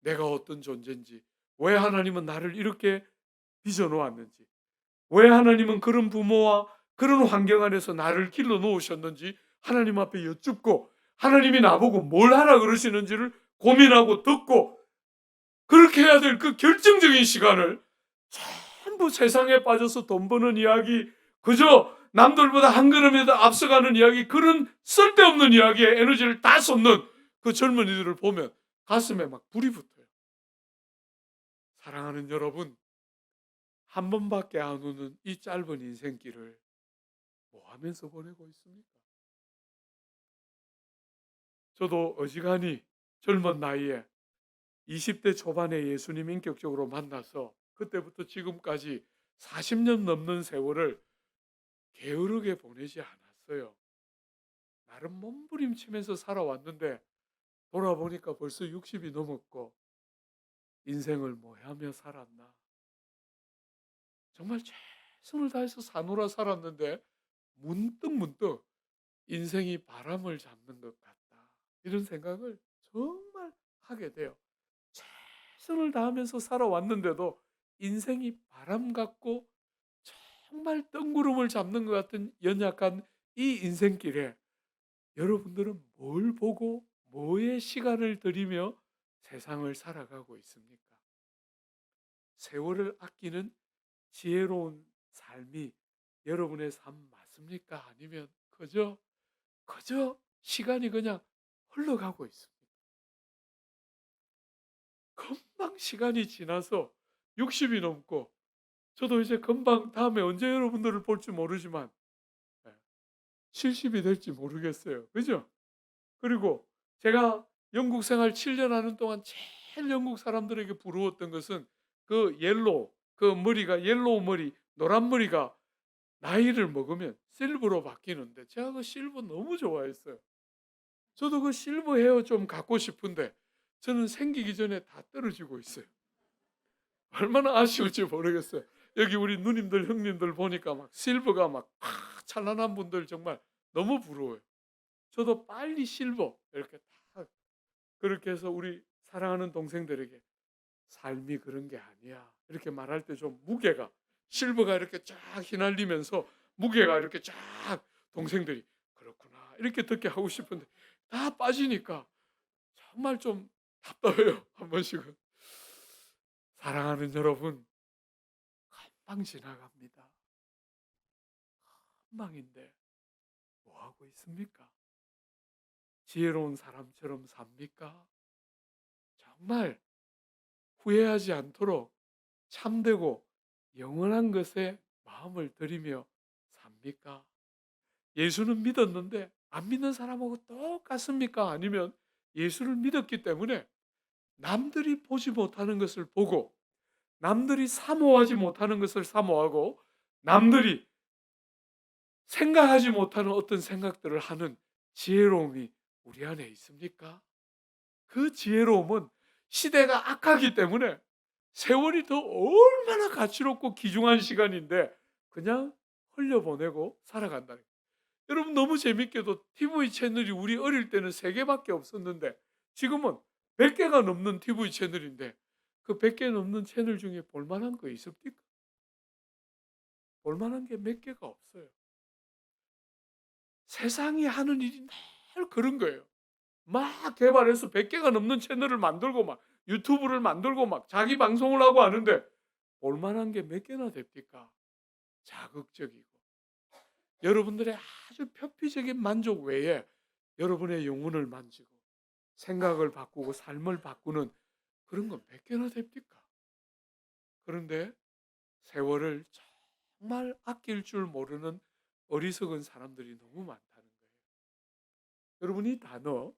내가 어떤 존재인지 왜 하나님은 나를 이렇게 빚어놓았는지 왜 하나님은 그런 부모와 그런 환경 안에서 나를 길러 놓으셨는지 하나님 앞에 여쭙고 하나님이 나보고 뭘 하라 그러시는지를 고민하고 듣고 그렇게 해야 될 그 결정적인 시간을 전부 세상에 빠져서 돈 버는 이야기 그저 남들보다 한 걸음에도 앞서가는 이야기 그런 쓸데없는 이야기에 에너지를 다 쏟는 그 젊은이들을 보면 가슴에 막 불이 붙어요. 사랑하는 여러분 한 번밖에 안 오는 이 짧은 인생길을 뭐 하면서 보내고 있습니까? 저도 어지간히 젊은 나이에 20대 초반에 예수님 인격적으로 만나서 그때부터 지금까지 40년 넘는 세월을 게으르게 보내지 않았어요. 나름 몸부림치면서 살아왔는데 돌아보니까 벌써 60이 넘었고 인생을 뭐 하며 살았나. 정말 최선을 다해서 사노라 살았는데 문득 인생이 바람을 잡는 것 같다. 이런 생각을 정말 하게 돼요. 최선을 다하면서 살아왔는데도 인생이 바람 같고 정말 뜬구름을 잡는 것 같은 연약한 이 인생길에 여러분들은 뭘 보고 뭐에 시간을 들이며 세상을 살아가고 있습니까? 세월을 아끼는 지혜로운 삶이 여러분의 삶 맞습니까? 아니면 그저 시간이 그냥 흘러가고 있습니다. 금방 시간이 지나서 60이 넘고 저도 이제 금방 다음에 언제 여러분들을 볼지 모르지만 70이 될지 모르겠어요. 그죠? 그리고 제가 영국 생활 7년 하는 동안 제일 영국 사람들에게 부러웠던 것은 그 그 머리가 옐로우 머리, 노란 머리가 나이를 먹으면 실버로 바뀌는데 제가 그 실버 너무 좋아했어요. 저도 그 실버 헤어 좀 갖고 싶은데 저는 생기기 전에 다 떨어지고 있어요. 얼마나 아쉬울지 모르겠어요. 여기 우리 누님들 형님들 보니까 막 실버가 막 찬란한 분들 정말 너무 부러워요. 저도 빨리 실버 이렇게 딱 그렇게 해서 우리 사랑하는 동생들에게 삶이 그런 게 아니야, 이렇게 말할 때 좀 무게가, 실버가 이렇게 쫙 휘날리면서 무게가 이렇게 쫙, 동생들이 그렇구나 이렇게 듣게 하고 싶은데 다 빠지니까 정말 좀 답답해요. 한 번씩은. 사랑하는 여러분, 금방 지나갑니다. 금방인데 뭐 하고 있습니까? 지혜로운 사람처럼 삽니까? 정말 후회하지 않도록 참되고 영원한 것에 마음을 들이며 삽니까? 예수는 믿었는데 안 믿는 사람하고 똑같습니까? 아니면 예수를 믿었기 때문에 남들이 보지 못하는 것을 보고, 남들이 사모하지 못하는 것을 사모하고, 남들이 생각하지 못하는 어떤 생각들을 하는 지혜로움이 우리 안에 있습니까? 그 지혜로움은 시대가 악하기 때문에 세월이 더 얼마나 가치롭고 귀중한 시간인데 그냥 흘려보내고 살아간다. 여러분, 너무 재밌게도 TV 채널이 우리 어릴 때는 3개밖에 없었는데 지금은 100개가 넘는 TV 채널인데 그 100개 넘는 채널 중에 볼만한 거 있습니까? 볼만한 게 몇 개가 없어요. 세상이 하는 일이 늘 그런 거예요. 막 개발해서 100개가 넘는 채널을 만들고 막 유튜브를 만들고 막 자기 방송을 하고 하는데 볼만한 게 몇 개나 됩니까? 자극적이고 여러분들의 아주 표피적인 만족 외에 여러분의 영혼을 만지고 생각을 바꾸고 삶을 바꾸는 그런 건 몇 개나 됩니까? 그런데 세월을 정말 아낄 줄 모르는 어리석은 사람들이 너무 많다는 거예요. 여러분, 이 단어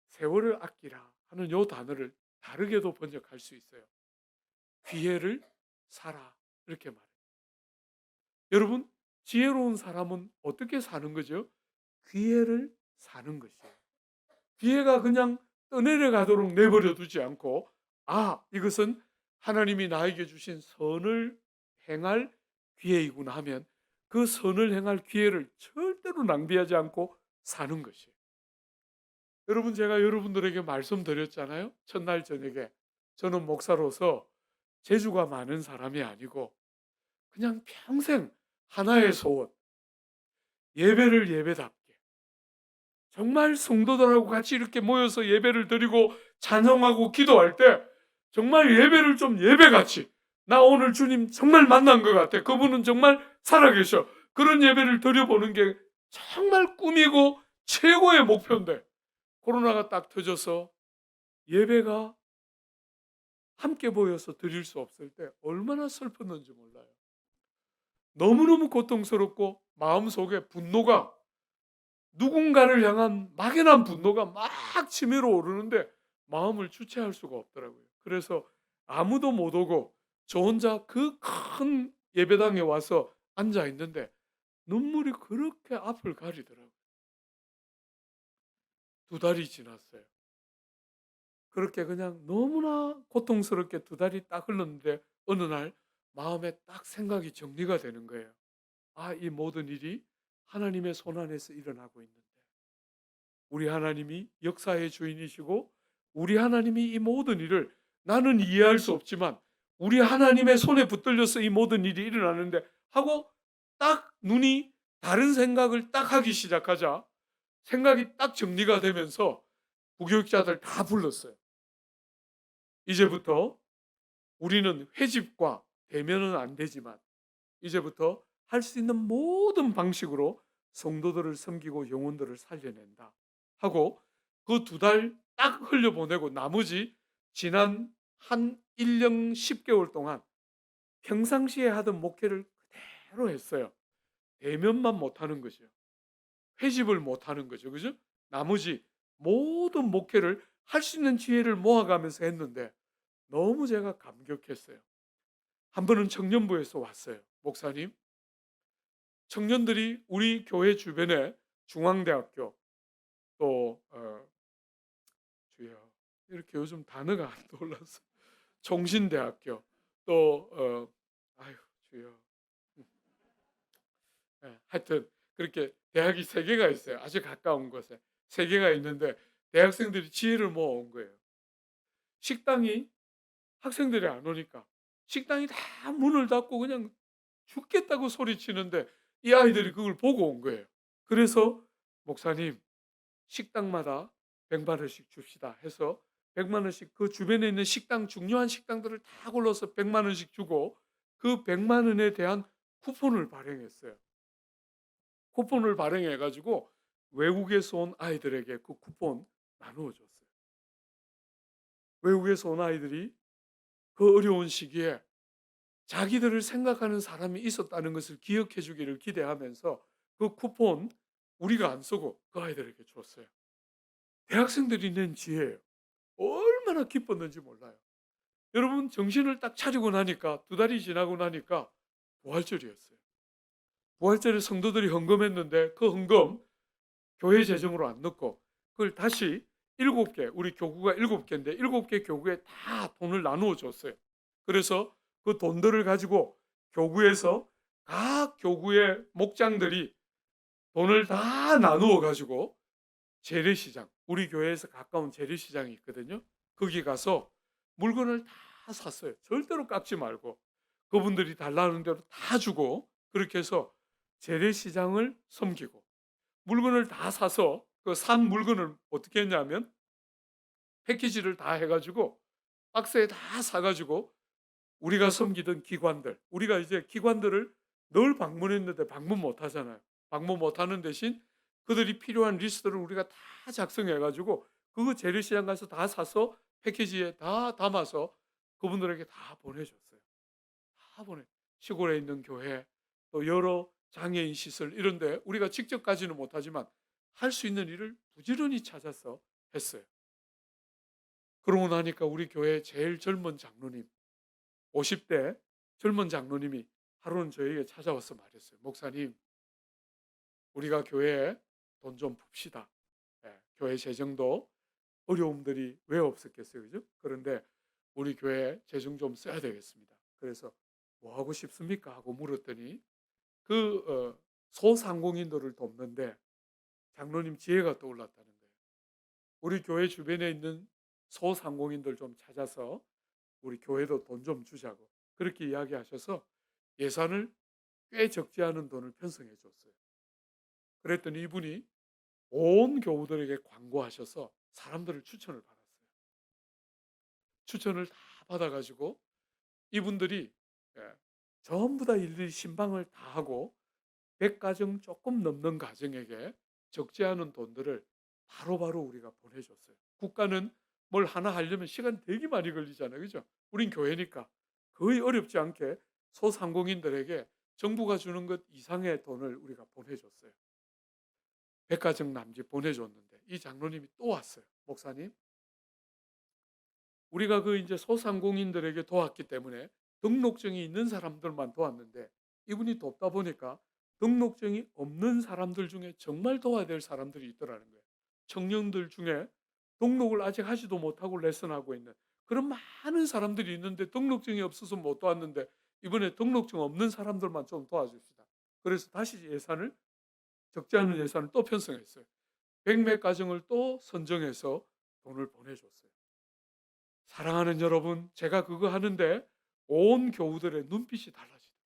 세월을 아끼라 하는 요 단어를 다르게도 번역할 수 있어요. 기회를 사라, 이렇게 말해요. 여러분, 지혜로운 사람은 어떻게 사는 거죠? 기회를 사는 것이에요. 기회가 그냥 떠내려 가도록 내버려 두지 않고, 아, 이것은 하나님이 나에게 주신 선을 행할 기회이구나 하면 그 선을 행할 기회를 절대로 낭비하지 않고 사는 것이에요. 여러분, 제가 여러분들에게 말씀드렸잖아요. 첫날 저녁에 저는 목사로서 재주가 많은 사람이 아니고 그냥 평생 하나의 소원, 예배를 예배답게 정말 성도들하고 같이 이렇게 모여서 예배를 드리고 찬양하고 기도할 때 정말 예배를 좀 예배같이, 나 오늘 주님 정말 만난 것 같아, 그분은 정말 살아계셔, 그런 예배를 드려보는 게 정말 꿈이고 최고의 목표인데 코로나가 딱 터져서 예배가 함께 모여서 드릴 수 없을 때 얼마나 슬펐는지 몰라요. 너무너무 고통스럽고 마음속에 분노가, 누군가를 향한 막연한 분노가 막 치밀어 오르는데 마음을 주체할 수가 없더라고요. 그래서 아무도 못 오고 저 혼자 그 큰 예배당에 와서 앉아 있는데 눈물이 그렇게 앞을 가리더라고요. 2달이 지났어요. 그렇게 그냥 너무나 고통스럽게 2달이 딱 흘렀는데 어느 날 마음에 딱 생각이 정리가 되는 거예요. 아, 이 모든 일이 하나님의 손 안에서 일어나고 있는데 우리 하나님이 역사의 주인이시고 우리 하나님이 이 모든 일을, 나는 이해할 수 없지만 우리 하나님의 손에 붙들려서 이 모든 일이 일어나는데 하고 딱 눈이 다른 생각을 딱 하기 시작하자 생각이 딱 정리가 되면서 부교육자들 다 불렀어요. 이제부터 우리는 회집과 대면은 안 되지만 이제부터 할 수 있는 모든 방식으로 성도들을 섬기고 영혼들을 살려낸다 하고 그 2달 딱 흘려보내고 나머지 지난 한 1년 10개월 동안 평상시에 하던 목회를 그대로 했어요. 대면만 못하는 거죠. 회집을 못하는 거죠. 그죠? 나머지 모든 목회를 할 수 있는 지혜를 모아가면서 했는데 너무 제가 감격했어요. 한 번은 청년부에서 왔어요. 목사님, 청년들이 우리 교회 주변에 중앙대학교, 또 주여, 이렇게 요즘 단어가 안 떠올라서, 종신대학교, 또 아유 주여, 하여튼 그렇게 대학이 3개가 있어요. 아주 가까운 곳에 3개가 있는데 대학생들이 지혜를 모아온 거예요. 식당이 학생들이 안 오니까 식당이 다 문을 닫고 그냥 죽겠다고 소리치는데 이 아이들이 그걸 보고 온 거예요. 그래서 "목사님 식당마다 100만 원씩 줍시다." 해서 100만 원씩 그 주변에 있는 식당 중요한 식당들을 다 골라서 100만 원씩 주고 그 100만 원에 대한 쿠폰을 발행했어요. 쿠폰을 발행해 가지고 외국에서 온 아이들에게 그 쿠폰 나누어 줬어요. 외국에서 온 아이들이 그 어려운 시기에 자기들을 생각하는 사람이 있었다는 것을 기억해 주기를 기대하면서 그 쿠폰 우리가 안 쓰고 그 아이들에게 줬어요. 대학생들이 낸 지혜예요. 얼마나 기뻤는지 몰라요. 여러분 정신을 딱 차리고 나니까 두 달이 지나고 나니까 부활절이었어요. 부활절에 성도들이 헌금했는데 그 헌금 교회 재정으로 안 넣고 그걸 다시 7개 우리 교구가 7개인데 7개 교구에 다 돈을 나누어 줬어요. 그래서 그 돈들을 가지고 교구에서 각 교구의 목장들이 돈을 다 나누어 가지고 재래시장, 우리 교회에서 가까운 재래시장이 있거든요. 거기 가서 물건을 다 샀어요. 절대로 깎지 말고 그분들이 달라는 대로 다 주고 그렇게 해서 재래시장을 섬기고 물건을 다 사서 그 산 물건을 어떻게 했냐면 패키지를 다 해가지고 박스에 다 사가지고 우리가 섬기던 기관들, 우리가 이제 기관들을 늘 방문했는데 방문 못 하잖아요. 방문 못 하는 대신 그들이 필요한 리스트를 우리가 다 작성해가지고 그거 재래시장 가서 다 사서 패키지에 다 담아서 그분들에게 다 보내줬어요. 다 보내. 시골에 있는 교회, 또 여러 장애인 시설 이런데 우리가 직접 가지는 못하지만 할 수 있는 일을 부지런히 찾아서 했어요. 그러고 나니까 우리 교회 제일 젊은 장로님, 50대 젊은 장로님이 하루는 저에게 찾아와서 말했어요. 목사님, 우리가 교회에 돈 좀 풉시다. 예, 교회 재정도 어려움들이 왜 없었겠어요, 그죠? 그런데 우리 교회 재정 좀 써야 되겠습니다. 그래서 뭐 하고 싶습니까? 하고 물었더니 그 소상공인들을 돕는데 장로님 지혜가 떠올랐다는 거예요. 우리 교회 주변에 있는 소상공인들 좀 찾아서 우리 교회도 돈 좀 주자고 그렇게 이야기하셔서 예산을 꽤 적지 않은 돈을 편성해 줬어요. 그랬더니 이분이 온 교우들에게 광고하셔서 사람들을 추천을 받았어요. 추천을 다 받아가지고 이분들이 예, 전부 다 일일이 신방을 다 하고 100가정 조금 넘는 가정에게 적지 않은 돈들을 바로바로 우리가 보내줬어요. 국가는 뭘 하나 하려면 시간 되게 많이 걸리잖아요. 그죠? 우린 교회니까 거의 어렵지 않게 소상공인들에게 정부가 주는 것 이상의 돈을 우리가 보내줬어요. 100가정 남짓 보내줬는데 이 장로님이 또 왔어요. 목사님, 우리가 그 이제 소상공인들에게 도왔기 때문에 등록증이 있는 사람들만 도왔는데 이분이 돕다 보니까 등록증이 없는 사람들 중에 정말 도와야 될 사람들이 있더라는 거예요. 청년들 중에 등록을 아직 하지도 못하고 레슨하고 있는 그런 많은 사람들이 있는데 등록증이 없어서 못 도왔는데 이번에 등록증 없는 사람들만 좀 도와줍시다. 그래서 다시 예산을 적지 않은 예산을 또 편성했어요. 100몇 가정을 또 선정해서 돈을 보내줬어요. 사랑하는 여러분, 제가 그거 하는데 온 교우들의 눈빛이 달라지더라고요.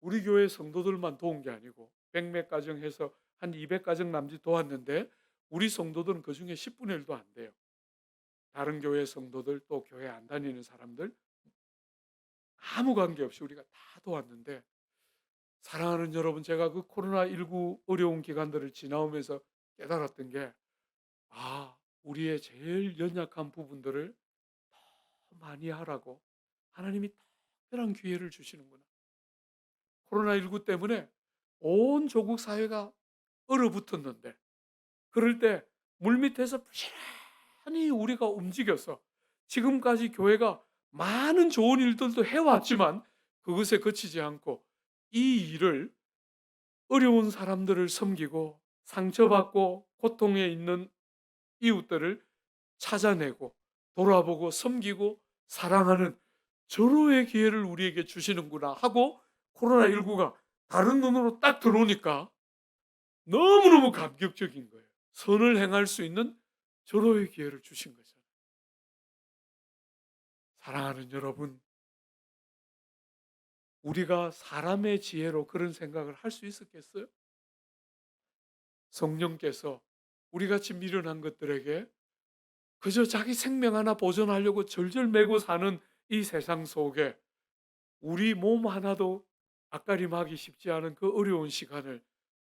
우리 교회 성도들만 도운 게 아니고 100몇 가정 해서 한 200가정 남짓 도왔는데 우리 성도들은 그중에 10분의 1도 안 돼요. 다른 교회 성도들 또 교회 안 다니는 사람들 아무 관계없이 우리가 다 도왔는데 사랑하는 여러분, 제가 그 코로나19 어려운 기간들을 지나오면서 깨달았던 게 우리의 제일 연약한 부분들을 더 많이 하라고 하나님이 특별한 기회를 주시는구나. 코로나19 때문에 온 조국 사회가 얼어붙었는데 그럴 때 물밑에서 부지런히 우리가 움직여서 지금까지 교회가 많은 좋은 일들도 해왔지만 그것에 그치지 않고 이 일을 어려운 사람들을 섬기고 상처받고 고통에 있는 이웃들을 찾아내고 돌아보고 섬기고 사랑하는 절호의 기회를 우리에게 주시는구나 하고 코로나19가 다른 눈으로 딱 들어오니까 너무너무 감격적인 거예요. 선을 행할 수 있는 절호의 기회를 주신 거죠. 사랑하는 여러분, 우리가 사람의 지혜로 그런 생각을 할 수 있었겠어요? 성령께서 우리같이 미련한 것들에게 그저 자기 생명 하나 보존하려고 절절 매고 사는 이 세상 속에 우리 몸 하나도 앞가림하기 쉽지 않은 그 어려운 시간을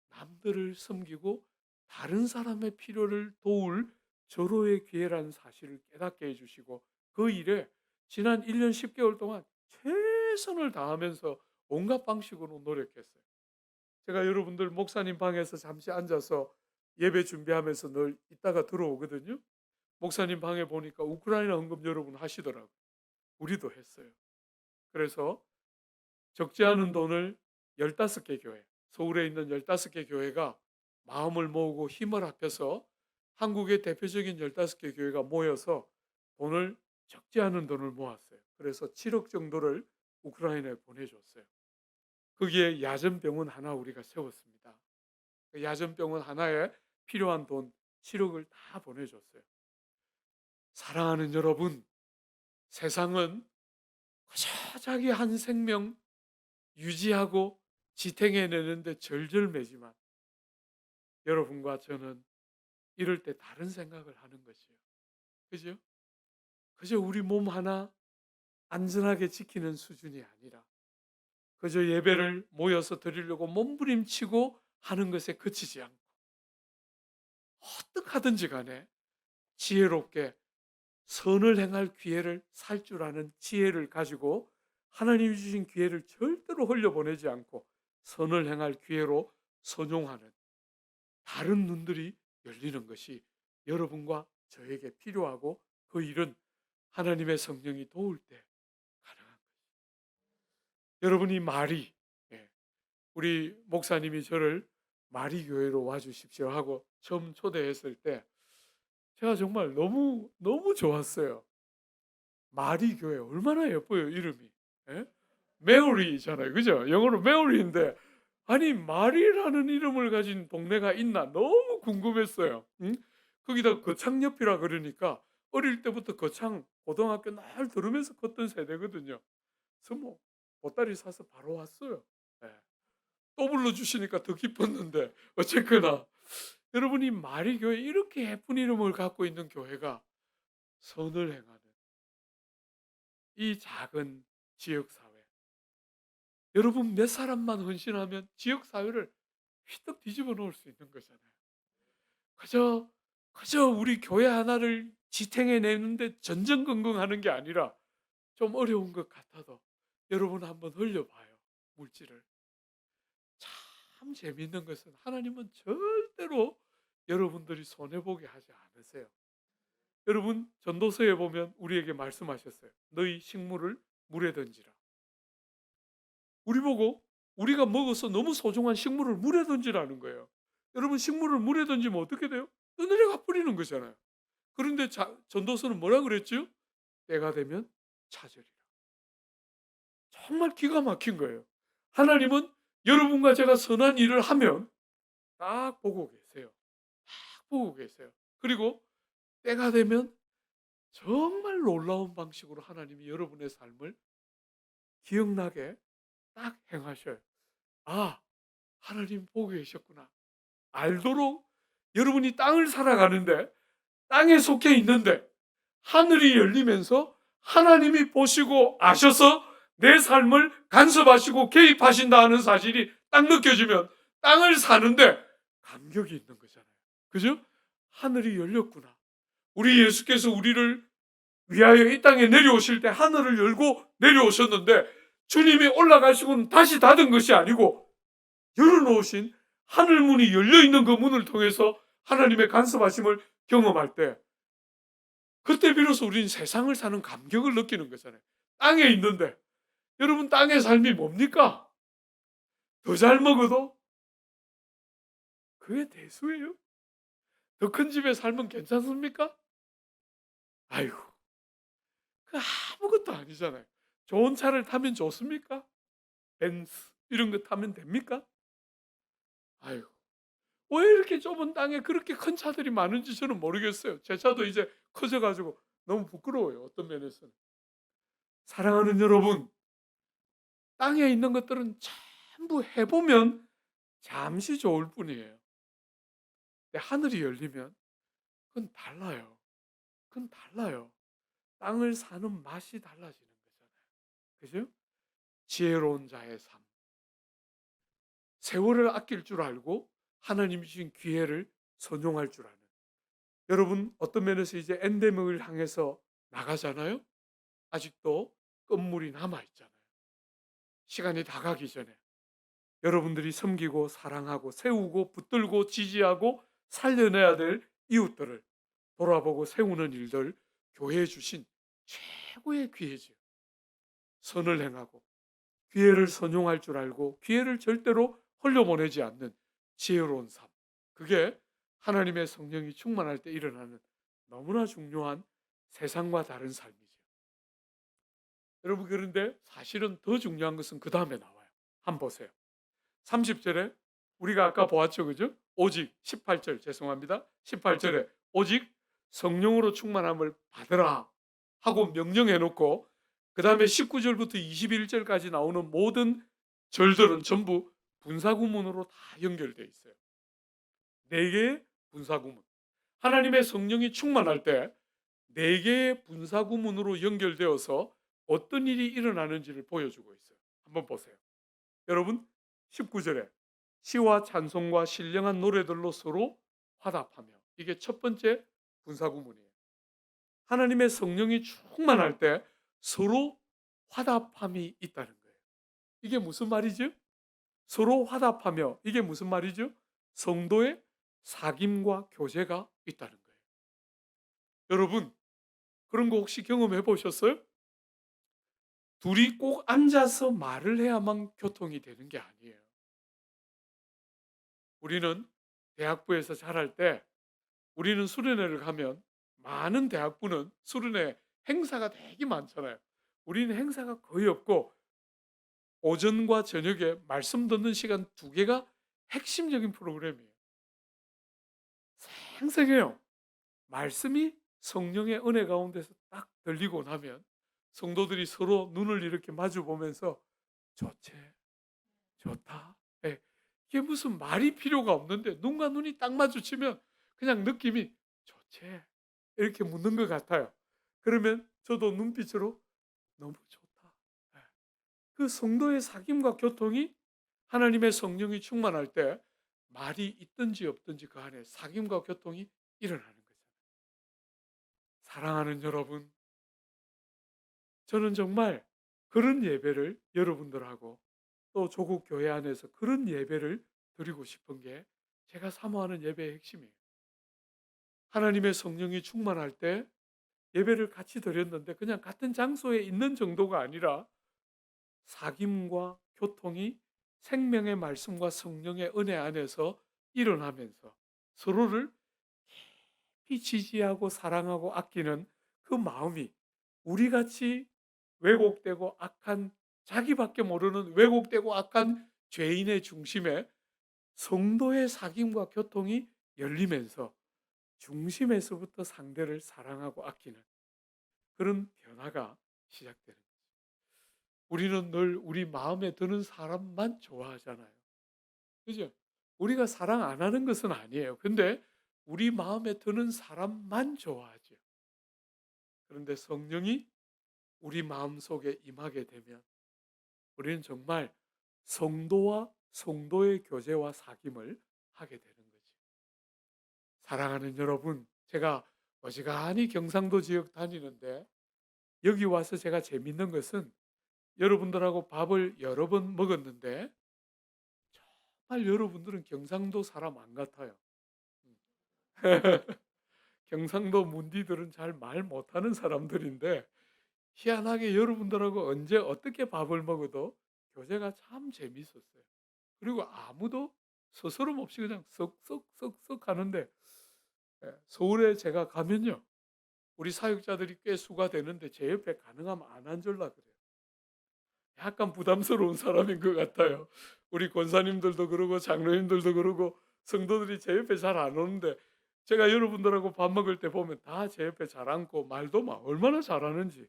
남들을 섬기고 다른 사람의 필요를 도울 절호의 기회라는 사실을 깨닫게 해주시고, 그 일에 지난 1년 10개월 동안 최선을 다하면서 온갖 방식으로 노력했어요. 제가 여러분들 목사님 방에서 잠시 앉아서 예배 준비하면서 늘 이따가 들어오거든요. 목사님 방에 보니까 우크라이나 헌금 여러분 하시더라고요. 우리도 했어요. 그래서 적지 않은 돈을 15개 교회, 서울에 있는 15개 교회가 마음을 모으고 힘을 합해서 한국의 대표적인 15개 교회가 모여서 돈을, 적지 않은 돈을 모았어요. 그래서 7억 정도를 우크라이나에 보내줬어요. 거기에 야전병원 하나 우리가 세웠습니다. 그 야전병원 하나에 필요한 돈 7억을 다 보내줬어요. 사랑하는 여러분, 세상은 그저 자기 한 생명 유지하고 지탱해내는데 절절매지만, 여러분과 저는 이럴 때 다른 생각을 하는 것이요. 그죠? 그저 우리 몸 하나 안전하게 지키는 수준이 아니라 그저 예배를 모여서 드리려고 몸부림치고 하는 것에 그치지 않고 어떻게 하든지 간에 지혜롭게 선을 행할 기회를 살 줄 아는 지혜를 가지고 하나님이 주신 기회를 절대로 흘려보내지 않고 선을 행할 기회로 선용하는 다른 눈들이 열리는 것이 여러분과 저에게 필요하고, 그 일은 하나님의 성령이 도울 때 가능한 거예요. 여러분이 마리, 예, 우리 목사님이 저를 마리 교회로 와주십시오 하고 처음 초대했을 때 제가 정말 너무 너무 좋았어요. 마리 교회 얼마나 예뻐요, 이름이. 예? 메오리잖아요, 그죠? 영어로 메오리인데 아니 마리라는 이름을 가진 동네가 있나 너무 궁금했어요. 응? 거기다 거창 옆이라 그러니까 어릴 때부터 거창 고등학교 날 들으면서 컸던 세대거든요. 그래서 뭐 보따리 사서 바로 왔어요. 예. 또 불러주시니까 더 기뻤는데 어쨌거나 여러분이 마리 교회, 이렇게 예쁜 이름을 갖고 있는 교회가 선을 행하는 이 작은 지역 사회, 여러분 몇 사람만 헌신하면 지역 사회를 휘떡 뒤집어 놓을 수 있는 거잖아요. 그저 우리 교회 하나를 지탱해 내는데 전전긍긍하는 게 아니라 좀 어려운 것 같아도 여러분 한번 흘려봐요, 물질을. 참 재미있는 것은 하나님은 절대로 여러분들이 손해보게 하지 않으세요. 여러분 전도서에 보면 우리에게 말씀하셨어요. 너희 식물을 물에 던지라. 우리 보고 우리가 먹어서 너무 소중한 식물을 물에 던지라는 거예요. 여러분 식물을 물에 던지면 어떻게 돼요? 떠내려가 버리는 거잖아요. 그런데 전도서는 뭐라 그랬죠? 때가 되면 찾으리라. 정말 기가 막힌 거예요. 하나님은 여러분과 제가 선한 일을 하면 딱 보고 계세요. 딱 보고 계세요. 그리고 때가 되면 정말 놀라운 방식으로 하나님이 여러분의 삶을 기억나게 딱 행하셔요. 아, 하나님 보고 계셨구나. 알도록 여러분이 땅을 살아가는데, 땅에 속해 있는데 하늘이 열리면서 하나님이 보시고 아셔서 내 삶을 간섭하시고 개입하신다 하는 사실이 딱 느껴지면 땅을 사는데 감격이 있는 거잖아요. 그죠? 하늘이 열렸구나. 우리 예수께서 우리를 위하여 이 땅에 내려오실 때 하늘을 열고 내려오셨는데 주님이 올라가시고는 다시 닫은 것이 아니고 열어놓으신 하늘 문이 열려있는 그 문을 통해서 하나님의 간섭하심을 경험할 때, 그때 비로소 우리는 세상을 사는 감격을 느끼는 거잖아요. 땅에 있는데, 여러분 땅의 삶이 뭡니까? 더 잘 먹어도 그게 대수예요. 더 큰 집에 살면 괜찮습니까? 아이고, 그 아무것도 아니잖아요. 좋은 차를 타면 좋습니까? 벤츠 이런 거 타면 됩니까? 아이고, 왜 이렇게 좁은 땅에 그렇게 큰 차들이 많은지 저는 모르겠어요. 제 차도 이제 커져가지고 너무 부끄러워요, 어떤 면에서는. 사랑하는 여러분, 땅에 있는 것들은 전부 해보면 잠시 좋을 뿐이에요. 근데 하늘이 열리면 그건 달라요. 그건 달라요. 땅을 사는 맛이 달라지는 거잖아요. 그죠? 지혜로운 자의 삶. 세월을 아낄 줄 알고 하나님이 주신 기회를 선용할 줄 아는. 여러분, 어떤 면에서 이제 엔데믹을 향해서 나가잖아요. 아직도 끝물이 남아 있잖아요. 시간이 다 가기 전에 여러분들이 섬기고 사랑하고 세우고 붙들고 지지하고 살려내야 될 이웃들을 돌아보고 세우는 일들, 교회에 주신 최고의 기회지요. 선을 행하고 기회를 선용할 줄 알고 기회를 절대로 흘려보내지 않는 지혜로운 삶. 그게 하나님의 성령이 충만할 때 일어나는 너무나 중요한 세상과 다른 삶이죠. 여러분, 그런데 사실은 더 중요한 것은 그 다음에 나와요. 한번 보세요. 30절에 우리가 아까 보았죠, 그죠? 오직 18절, 죄송합니다. 18절에 오직 성령으로 충만함을 받으라 하고 명령해 놓고, 그 다음에 19절부터 21절까지 나오는 모든 절들은 전부 분사구문으로 다 연결되어 있어요. 네 개의 분사구문. 하나님의 성령이 충만할 때 네 개의 분사구문으로 연결되어서 어떤 일이 일어나는지를 보여주고 있어요. 한번 보세요. 여러분, 19절에 시와 찬송과 신령한 노래들로 서로 화답하며, 이게 첫 번째 분사구문이에요. 하나님의 성령이 충만할 때 서로 화답함이 있다는 거예요. 이게 무슨 말이죠? 서로 화답하며, 이게 무슨 말이죠? 성도의 사귐과 교제가 있다는 거예요. 여러분, 그런 거 혹시 경험해 보셨어요? 둘이 꼭 앉아서 말을 해야만 교통이 되는 게 아니에요. 우리는 대학부에서 자랄 때, 우리는 수련회를 가면 많은 대학부는 수련회 행사가 되게 많잖아요. 우리는 행사가 거의 없고 오전과 저녁에 말씀 듣는 시간 두 개가 핵심적인 프로그램이에요. 생생해요. 말씀이 성령의 은혜 가운데서 딱 들리고 나면 성도들이 서로 눈을 이렇게 마주 보면서 좋지, 좋다. 예, 이게 무슨 말이 필요가 없는데 눈과 눈이 딱 마주치면 그냥 느낌이 좋지, 이렇게 묻는 것 같아요. 그러면 저도 눈빛으로 너무 좋다. 예, 그 성도의 사귐과 교통이 하나님의 성령이 충만할 때 말이 있든지 없든지 그 안에 사귐과 교통이 일어나는 거잖아요. 사랑하는 여러분, 저는 정말 그런 예배를 여러분들하고 또 조국 교회 안에서 그런 예배를 드리고 싶은 게 제가 사모하는 예배의 핵심이에요. 하나님의 성령이 충만할 때 예배를 같이 드렸는데 그냥 같은 장소에 있는 정도가 아니라 사귐과 교통이 생명의 말씀과 성령의 은혜 안에서 일어나면서 서로를 깊이 지지하고 사랑하고 아끼는 그 마음이, 우리 같이 왜곡되고 악한, 자기밖에 모르는 왜곡되고 악한 죄인의 중심에 성도의 사귐과 교통이 열리면서 중심에서부터 상대를 사랑하고 아끼는 그런 변화가 시작되는 거죠. 우리는 늘 우리 마음에 드는 사람만 좋아하잖아요. 그죠? 우리가 사랑 안 하는 것은 아니에요. 근데 우리 마음에 드는 사람만 좋아하죠. 그런데 성령이 우리 마음속에 임하게 되면 우리는 정말 성도와 성도의 교제와 사귐을 하게 되는 거죠. 사랑하는 여러분, 제가 어지간히 경상도 지역 다니는데 여기 와서 제가 재밌는 것은 여러분들하고 밥을 여러 번 먹었는데 정말 여러분들은 경상도 사람 안 같아요. 음. 경상도 문디들은 잘 말 못하는 사람들인데 희한하게 여러분들하고 언제 어떻게 밥을 먹어도 교제가 참 재밌었어요. 그리고 아무도 스스럼 없이 그냥 썩썩썩썩 하는데, 서울에 제가 가면요, 우리 사역자들이 꽤 수가 되는데 제 옆에 가능하면 안 앉으려 그래요. 약간 부담스러운 사람인 것 같아요. 우리 권사님들도 그러고 장로님들도 그러고 성도들이 제 옆에 잘 안 오는데 제가 여러분들하고 밥 먹을 때 보면 다 제 옆에 잘 앉고 말도 막 얼마나 잘하는지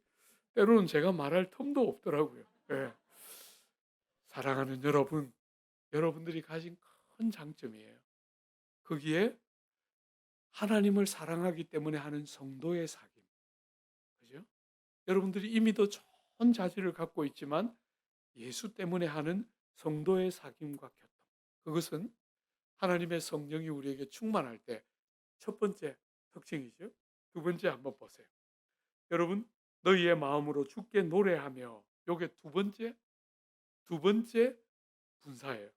때로는 제가 말할 틈도 없더라고요. 예. 사랑하는 여러분, 여러분들이 가진 큰 장점이에요. 거기에 하나님을 사랑하기 때문에 하는 성도의 사귐. 그죠? 여러분들이 이미 더 좋은 자질을 갖고 있지만 예수 때문에 하는 성도의 사귐과 교통. 그것은 하나님의 성령이 우리에게 충만할 때 첫 번째 특징이죠. 두 번째 한번 보세요. 여러분, 너희의 마음으로 주께 노래하며 요게 두 번째 분사예요.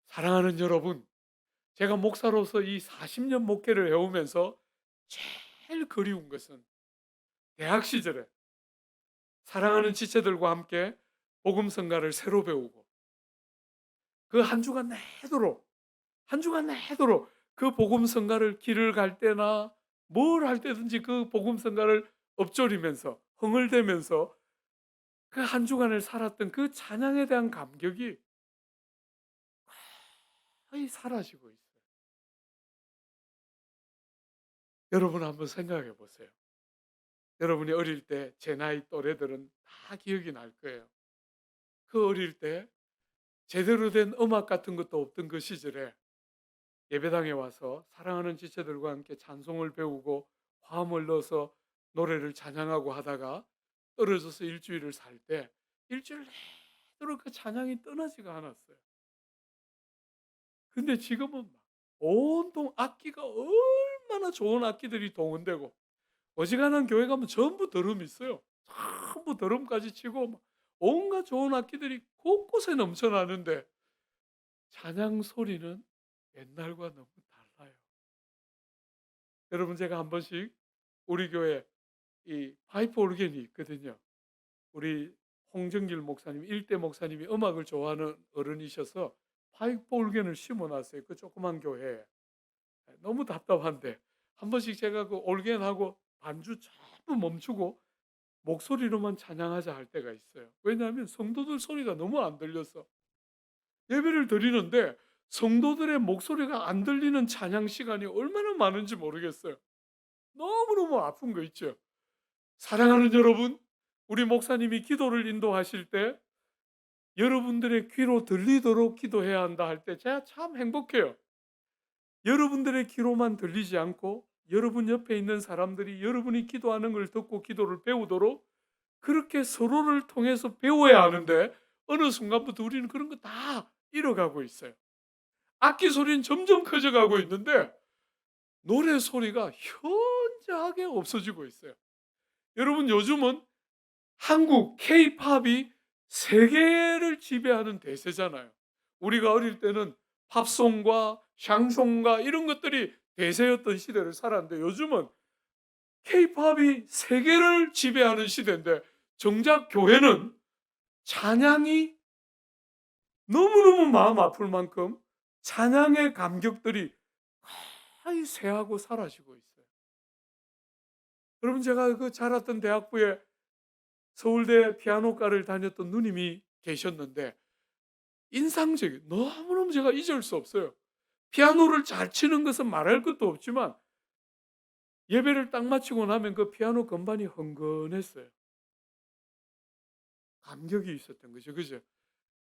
사랑하는 여러분, 제가 목사로서 이 40년 목회를 해오면서 제일 그리운 것은 대학 시절에 사랑하는 지체들과 함께 복음성가를 새로 배우고 그 한 주간 내도록 한 주간 내도록 그 복음성가를 길을 갈 때나 뭘 할 때든지 그 복음성가를 엎조리면서 흥얼대면서 그 한 주간을 살았던 그 찬양에 대한 감격이 거의 사라지고 있어요. 여러분 한번 생각해 보세요. 여러분이 어릴 때 제 나이 또래들은 다 기억이 날 거예요. 그 어릴 때 제대로 된 음악 같은 것도 없던 그 시절에 예배당에 와서 사랑하는 지체들과 함께 찬송을 배우고 화음을 넣어서 노래를 찬양하고 하다가 떨어져서 일주일을 살 때 일주일 내도록 그 찬양이 떠나지가 않았어요. 근데 지금은 막 온통 악기가 얼마나 좋은 악기들이 동원되고 어지간한 교회 가면 전부 드럼 있어요. 전부 드럼까지 치고 막 온갖 좋은 악기들이 곳곳에 넘쳐나는데 찬양 소리는 옛날과 너무 달라요. 여러분 제가 한 번씩 우리 교회 이 파이프 오르겐이 있거든요. 우리 홍정길 목사님, 일대 목사님이 음악을 좋아하는 어른이셔서 파이프 오르겐을 심어 놨어요. 그 조그만 교회에. 너무 답답한데 한 번씩 제가 그 올겐하고 반주 전부 멈추고 목소리로만 찬양하자 할 때가 있어요. 왜냐하면 성도들 소리가 너무 안 들려서 예배를 드리는데 성도들의 목소리가 안 들리는 찬양 시간이 얼마나 많은지 모르겠어요. 너무너무 아픈 거 있죠. 사랑하는 여러분, 우리 목사님이 기도를 인도하실 때 여러분들의 귀로 들리도록 기도해야 한다 할 때 제가 참 행복해요. 여러분들의 귀로만 들리지 않고 여러분 옆에 있는 사람들이 여러분이 기도하는 걸 듣고 기도를 배우도록 그렇게 서로를 통해서 배워야 하는데 어느 순간부터 우리는 그런 거 다 잃어가고 있어요. 악기 소리는 점점 커져가고 있는데 노래 소리가 현저하게 없어지고 있어요. 여러분 요즘은 한국 K-팝이 세계를 지배하는 대세잖아요. 우리가 어릴 때는 팝송과 샹송과 이런 것들이 대세였던 시대를 살았는데 요즘은 K-팝이 세계를 지배하는 시대인데 정작 교회는 찬양이 너무너무 마음 아플 만큼 찬양의 감격들이 거의 쇠하고 사라지고 있어요. 여러분 제가 그 자랐던 대학부에 서울대 피아노과를 다녔던 누님이 계셨는데 인상적이에요. 너무너무 제가 잊을 수 없어요. 피아노를 잘 치는 것은 말할 것도 없지만 예배를 딱 마치고 나면 그 피아노 건반이 흥건했어요. 감격이 있었던 거죠. 그죠?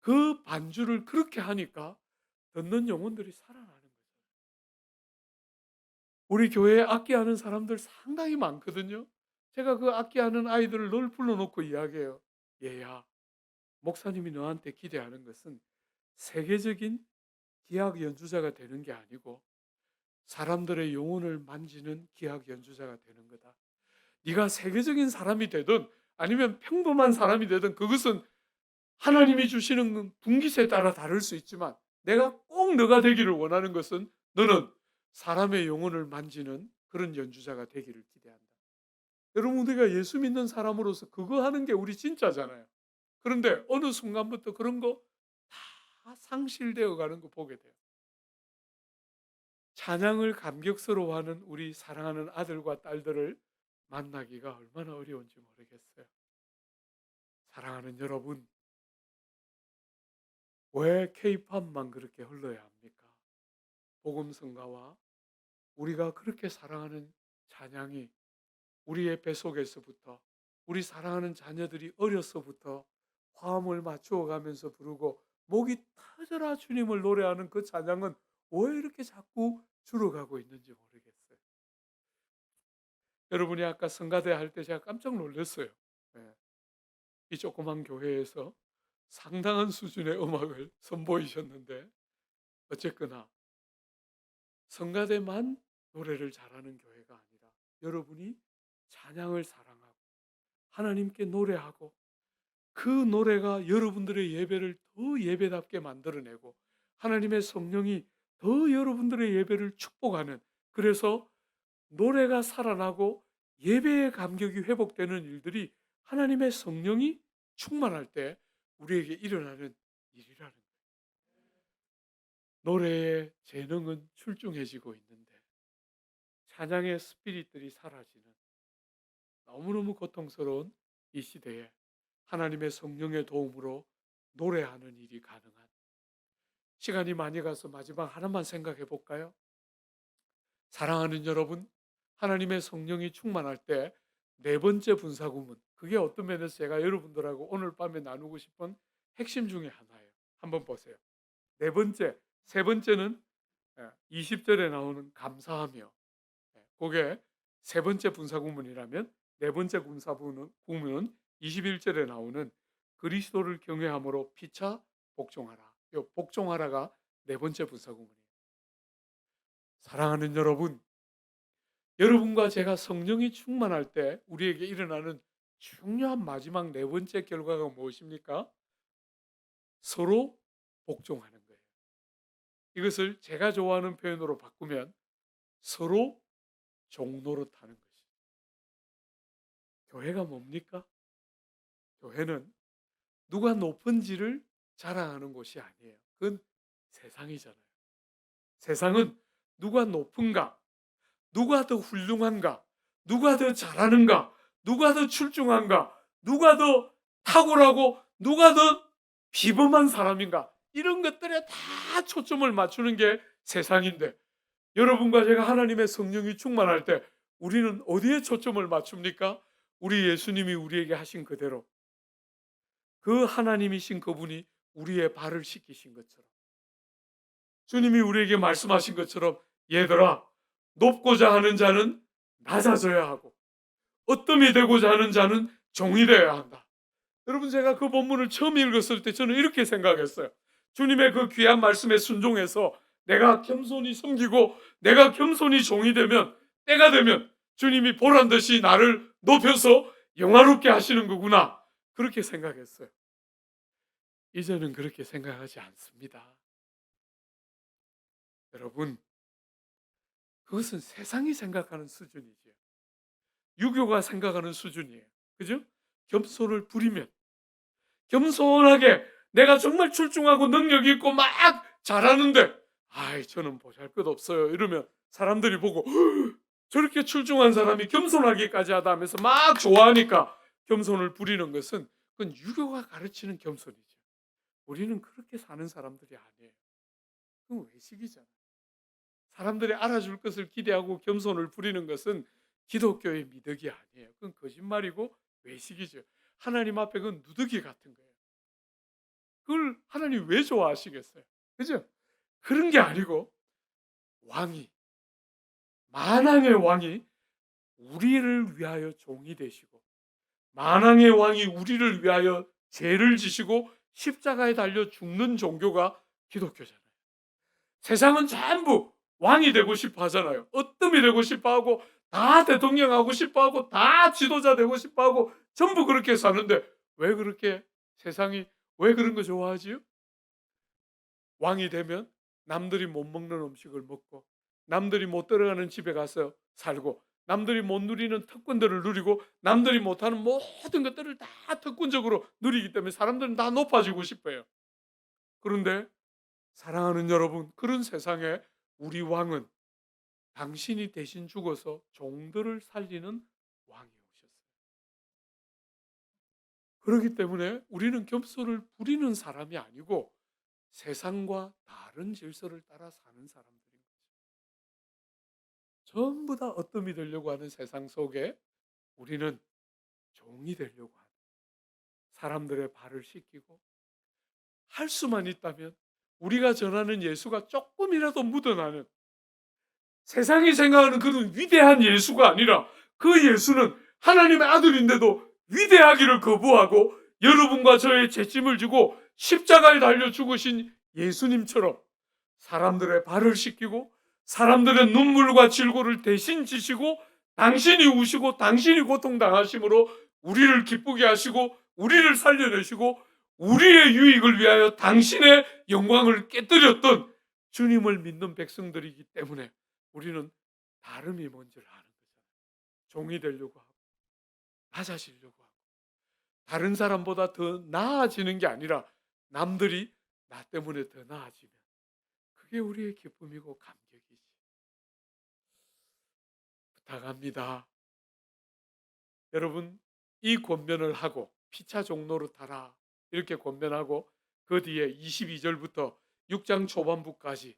그 반주를 그렇게 하니까 듣는 영혼들이 살아나는 거죠. 우리 교회에 악기하는 사람들 상당히 많거든요. 제가 그 악기하는 아이들을 늘 불러놓고 이야기해요. 얘야, 목사님이 너한테 기대하는 것은 세계적인 기악 연주자가 되는 게 아니고 사람들의 영혼을 만지는 기악 연주자가 되는 거다. 네가 세계적인 사람이 되든 아니면 평범한 사람이 되든 그것은 하나님이 주시는 분기세에 따라 다를 수 있지만 내가 꼭 너가 되기를 원하는 것은 너는 사람의 영혼을 만지는 그런 연주자가 되기를 기대한다. 여러분 우리가 예수 믿는 사람으로서 그거 하는 게 우리 진짜잖아요. 그런데 어느 순간부터 그런 거 다 상실되어 가는 거 보게 돼요. 찬양을 감격스러워하는 우리 사랑하는 아들과 딸들을 만나기가 얼마나 어려운지 모르겠어요. 사랑하는 여러분, 왜 케이팝만 그렇게 흘러야 합니까? 복음성가와 우리가 그렇게 사랑하는 찬양이 우리의 뱃속에서부터 우리 사랑하는 자녀들이 어려서부터 화음을 맞추어 가면서 부르고 목이 터져라 주님을 노래하는 그 찬양은 왜 이렇게 자꾸 줄어가고 있는지 모르겠어요. 여러분이 아까 성가대 할 때 제가 깜짝 놀랐어요. 예. 이 조그만 교회에서 상당한 수준의 음악을 선보이셨는데 어쨌거나 성가대만 노래를 잘하는 교회가 아니라 여러분이 찬양을 사랑하고 하나님께 노래하고 그 노래가 여러분들의 예배를 더 예배답게 만들어내고 하나님의 성령이 더 여러분들의 예배를 축복하는, 그래서 노래가 살아나고 예배의 감격이 회복되는 일들이 하나님의 성령이 충만할 때 우리에게 일어나는 일이라는 거예요. 노래의 재능은 출중해지고 있는데 찬양의 스피릿들이 사라지는 너무너무 고통스러운 이 시대에 하나님의 성령의 도움으로 노래하는 일이 가능한, 시간이 많이 가서 마지막 하나만 생각해 볼까요? 사랑하는 여러분, 하나님의 성령이 충만할 때 네 번째 분사구문, 그게 어떤 면에서 제가 여러분들하고 오늘 밤에 나누고 싶은 핵심 중에 하나예요. 한번 보세요. 네 번째, 세 번째는 20절에 나오는 감사하며, 그게 세 번째 분사구문이라면 네 번째 분사구문은 21절에 나오는 그리스도를 경외함으로 피차 복종하라. 이 복종하라가 네 번째 분사구문이에요. 사랑하는 여러분, 여러분과 제가 성령이 충만할 때 우리에게 일어나는 중요한 마지막 네 번째 결과가 무엇입니까? 서로 복종하는 거예요. 이것을 제가 좋아하는 표현으로 바꾸면 서로 종노릇하는 것이죠. 교회가 뭡니까? 교회는 누가 높은지를 자랑하는 곳이 아니에요. 그건 세상이잖아요. 세상은 누가 높은가, 누가 더 훌륭한가, 누가 더 잘하는가, 누가 더 출중한가, 누가 더 탁월하고 누가 더 비범한 사람인가, 이런 것들에 다 초점을 맞추는 게 세상인데, 여러분과 제가 하나님의 성령이 충만할 때 우리는 어디에 초점을 맞춥니까? 우리 예수님이 우리에게 하신 그대로, 그 하나님이신 그분이 우리의 발을 씻기신 것처럼, 주님이 우리에게 말씀하신 것처럼, 얘들아, 높고자 하는 자는 낮아져야 하고 어뜸이 되고자 하는 자는 종이 되어야 한다. 여러분, 제가 그 본문을 처음 읽었을 때 저는 이렇게 생각했어요. 주님의 그 귀한 말씀에 순종해서 내가 겸손히 섬기고 내가 겸손히 종이 되면, 때가 되면 주님이 보란 듯이 나를 높여서 영화롭게 하시는 거구나, 그렇게 생각했어요. 이제는 그렇게 생각하지 않습니다. 여러분, 그것은 세상이 생각하는 수준이죠. 유교가 생각하는 수준이에요. 그죠? 겸손을 부리면, 겸손하게 내가 정말 출중하고 능력 있고 막 잘하는데 아이 저는 보잘것 없어요 이러면 사람들이 보고 저렇게 출중한 사람이 겸손하기까지 하다 하면서 막 좋아하니까 겸손을 부리는 것은 그건 유교가 가르치는 겸손이죠. 우리는 그렇게 사는 사람들이 아니에요. 그건 외식이잖아요. 사람들이 알아줄 것을 기대하고 겸손을 부리는 것은 기독교의 미덕이 아니에요. 그건 거짓말이고 외식이죠. 하나님 앞에 그건 누더기 같은 거예요. 그걸 하나님 왜 좋아하시겠어요? 그죠? 그런 게 아니고 왕이, 만왕의 왕이 우리를 위하여 종이 되시고 만왕의 왕이 우리를 위하여 죄를 지시고 십자가에 달려 죽는 종교가 기독교잖아요. 세상은 전부 왕이 되고 싶어 하잖아요. 어뜸이 되고 싶어 하고 다 대통령 하고 싶어 하고 다 지도자 되고 싶어 하고 전부 그렇게 사는데 왜 그렇게 세상이 왜 그런 거 좋아하지요? 왕이 되면 남들이 못 먹는 음식을 먹고 남들이 못 들어가는 집에 가서 살고 남들이 못 누리는 특권들을 누리고 남들이 못하는 모든 것들을 다 특권적으로 누리기 때문에 사람들은 다 높아지고 싶어요. 그런데 사랑하는 여러분, 그런 세상에 우리 왕은 당신이 대신 죽어서 종들을 살리는 왕이 오셨어요. 그렇기 때문에 우리는 겸손을 부리는 사람이 아니고 세상과 다른 질서를 따라 사는 사람들인 거죠. 전부 다 어뜸이 되려고 하는 세상 속에 우리는 종이 되려고 하는, 사람들의 발을 씻기고, 할 수만 있다면 우리가 전하는 예수가 조금이라도 묻어나는, 세상이 생각하는 그런 위대한 예수가 아니라 그 예수는 하나님의 아들인데도 위대하기를 거부하고 여러분과 저의 죄짐을 지고 십자가에 달려 죽으신 예수님처럼 사람들의 발을 씻기고 사람들의 눈물과 질고를 대신 지시고 당신이 우시고 당신이 고통당하심으로 우리를 기쁘게 하시고 우리를 살려내시고 우리의 유익을 위하여 당신의 영광을 깨뜨렸던 주님을 믿는 백성들이기 때문에 우리는 다름이 뭔지를 아는 거잖아요. 종이 되려고 하고 낮아지려고 하고 다른 사람보다 더 나아지는 게 아니라 남들이 나 때문에 더 나아지면 그게 우리의 기쁨이고 감격이지. 부탁합니다. 여러분, 이 권면을 하고 피차 종로로 타라 이렇게 권면하고 그 뒤에 22절부터 6장 초반부까지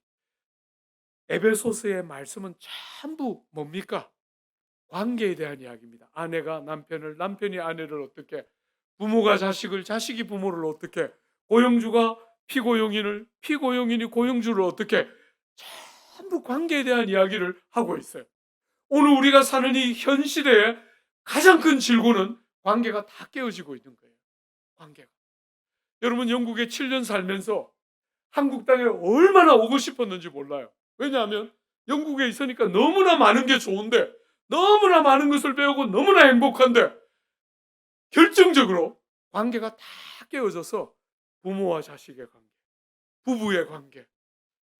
에베소서의 말씀은 전부 뭡니까? 관계에 대한 이야기입니다. 아내가 남편을, 남편이 아내를 어떻게, 부모가 자식을, 자식이 부모를 어떻게, 고용주가 피고용인을, 피고용인이 고용주를 어떻게, 전부 관계에 대한 이야기를 하고 있어요. 오늘 우리가 사는 이 현 시대의 가장 큰 질고는 관계가 다 깨어지고 있는 거예요. 관계가. 여러분, 영국에 7년 살면서 한국 땅에 얼마나 오고 싶었는지 몰라요. 왜냐하면 영국에 있으니까 너무나 많은 게 좋은데, 너무나 많은 것을 배우고 너무나 행복한데 결정적으로 관계가 다 깨어져서 부모와 자식의 관계, 부부의 관계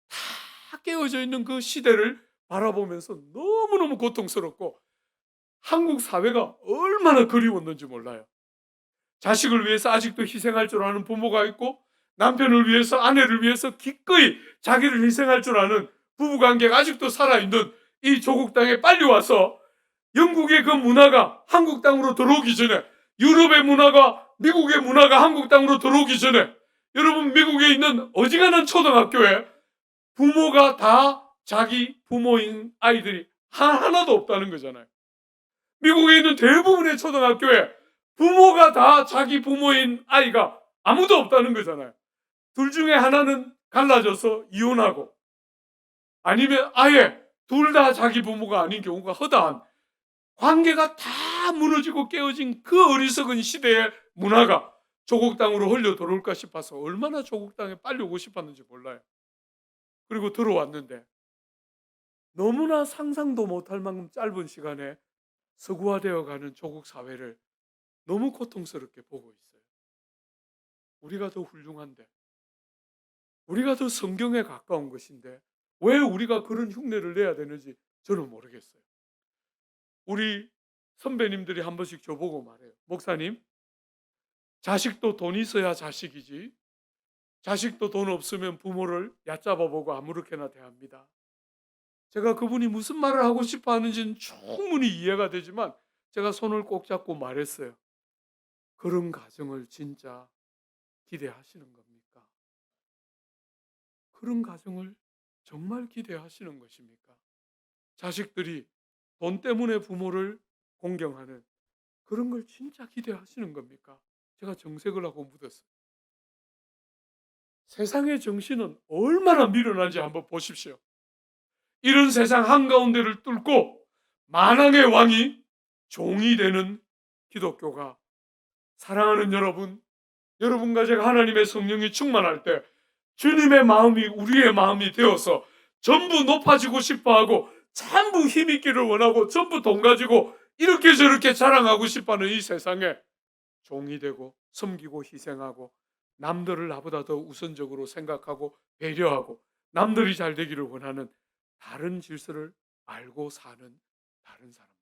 다 깨어져 있는 그 시대를 바라보면서 너무너무 고통스럽고 한국 사회가 얼마나 그리웠는지 몰라요. 자식을 위해서 아직도 희생할 줄 아는 부모가 있고 남편을 위해서, 아내를 위해서 기꺼이 자기를 희생할 줄 아는 부부관계가 아직도 살아있는 이 조국 땅에 빨리 와서 영국의 그 문화가 한국 땅으로 들어오기 전에, 유럽의 문화가, 미국의 문화가 한국 땅으로 들어오기 전에 여러분, 미국에 있는 어지간한 초등학교에 부모가 다 자기 부모인 아이들이 하나도 없다는 거잖아요. 미국에 있는 대부분의 초등학교에 부모가 다 자기 부모인 아이가 아무도 없다는 거잖아요. 둘 중에 하나는 갈라져서 이혼하고 아니면 아예 둘 다 자기 부모가 아닌 경우가 허다한, 관계가 다 무너지고 깨어진 그 어리석은 시대의 문화가 조국 땅으로 흘려 들어올까 싶어서 얼마나 조국 땅에 빨리 오고 싶었는지 몰라요. 그리고 들어왔는데 너무나 상상도 못할 만큼 짧은 시간에 서구화되어 가는 조국 사회를 너무 고통스럽게 보고 있어요. 우리가 더 훌륭한데, 우리가 더 성경에 가까운 것인데 왜 우리가 그런 흉내를 내야 되는지 저는 모르겠어요. 우리 선배님들이 한 번씩 저보고 말해요. 목사님, 자식도 돈 있어야 자식이지 자식도 돈 없으면 부모를 얕잡아보고 아무렇게나 대합니다. 제가 그분이 무슨 말을 하고 싶어 하는지는 충분히 이해가 되지만 제가 손을 꼭 잡고 말했어요. 그런 가정을 진짜 기대하시는 겁니까? 그런 가정을 정말 기대하시는 것입니까? 자식들이 돈 때문에 부모를 공경하는 그런 걸 진짜 기대하시는 겁니까? 제가 정색을 하고 묻었어요. 세상의 정신은 얼마나 미련한지 한번 보십시오. 이런 세상 한가운데를 뚫고 만왕의 왕이 종이 되는 기독교가, 사랑하는 여러분, 여러분과 제가 하나님의 성령이 충만할 때 주님의 마음이 우리의 마음이 되어서 전부 높아지고 싶어하고 전부 힘있기를 원하고 전부 돈 가지고 이렇게 저렇게 자랑하고 싶어하는 이 세상에 종이 되고 섬기고 희생하고 남들을 나보다 더 우선적으로 생각하고 배려하고 남들이 잘 되기를 원하는 다른 질서를 알고 사는 다른 사람들,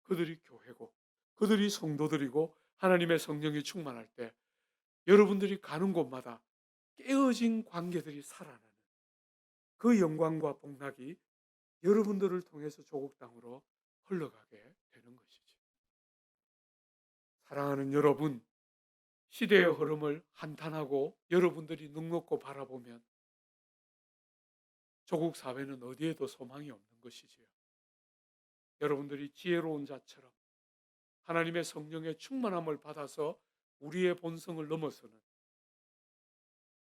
그들이 교회고 그들이 성도들이고 하나님의 성령이 충만할 때 여러분들이 가는 곳마다 깨어진 관계들이 살아나는 그 영광과 복락이 여러분들을 통해서 조국 땅으로 흘러가게 되는 것이죠. 사랑하는 여러분, 시대의 흐름을 한탄하고 여러분들이 눅눅고 바라보면 조국 사회는 어디에도 소망이 없는 것이지요. 여러분들이 지혜로운 자처럼 하나님의 성령의 충만함을 받아서 우리의 본성을 넘어서는,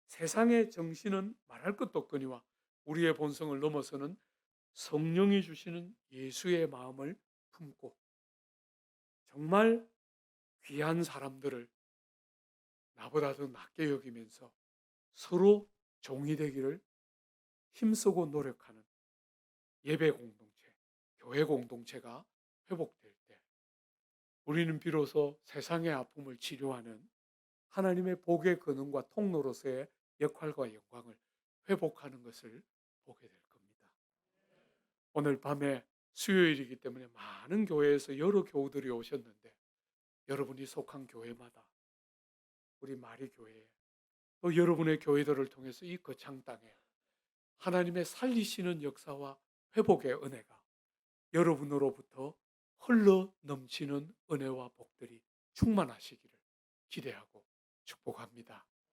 세상의 정신은 말할 것도 없거니와 우리의 본성을 넘어서는 성령이 주시는 예수의 마음을 품고 정말 귀한 사람들을 나보다 더 낫게 여기면서 서로 종이 되기를 힘쓰고 노력하는 예배 공동체, 교회 공동체가 회복될 때 우리는 비로소 세상의 아픔을 치료하는 하나님의 복의 근원과 통로로서의 역할과 영광을 회복하는 것을 보게 될 겁니다. 오늘 밤에 수요일이기 때문에 많은 교회에서 여러 교우들이 오셨는데, 여러분이 속한 교회마다 우리 마리 교회에, 또 여러분의 교회들을 통해서 이 거창 땅에 하나님의 살리시는 역사와 회복의 은혜가 여러분으로부터 흘러 넘치는 은혜와 복들이 충만하시기를 기대하고 축복합니다.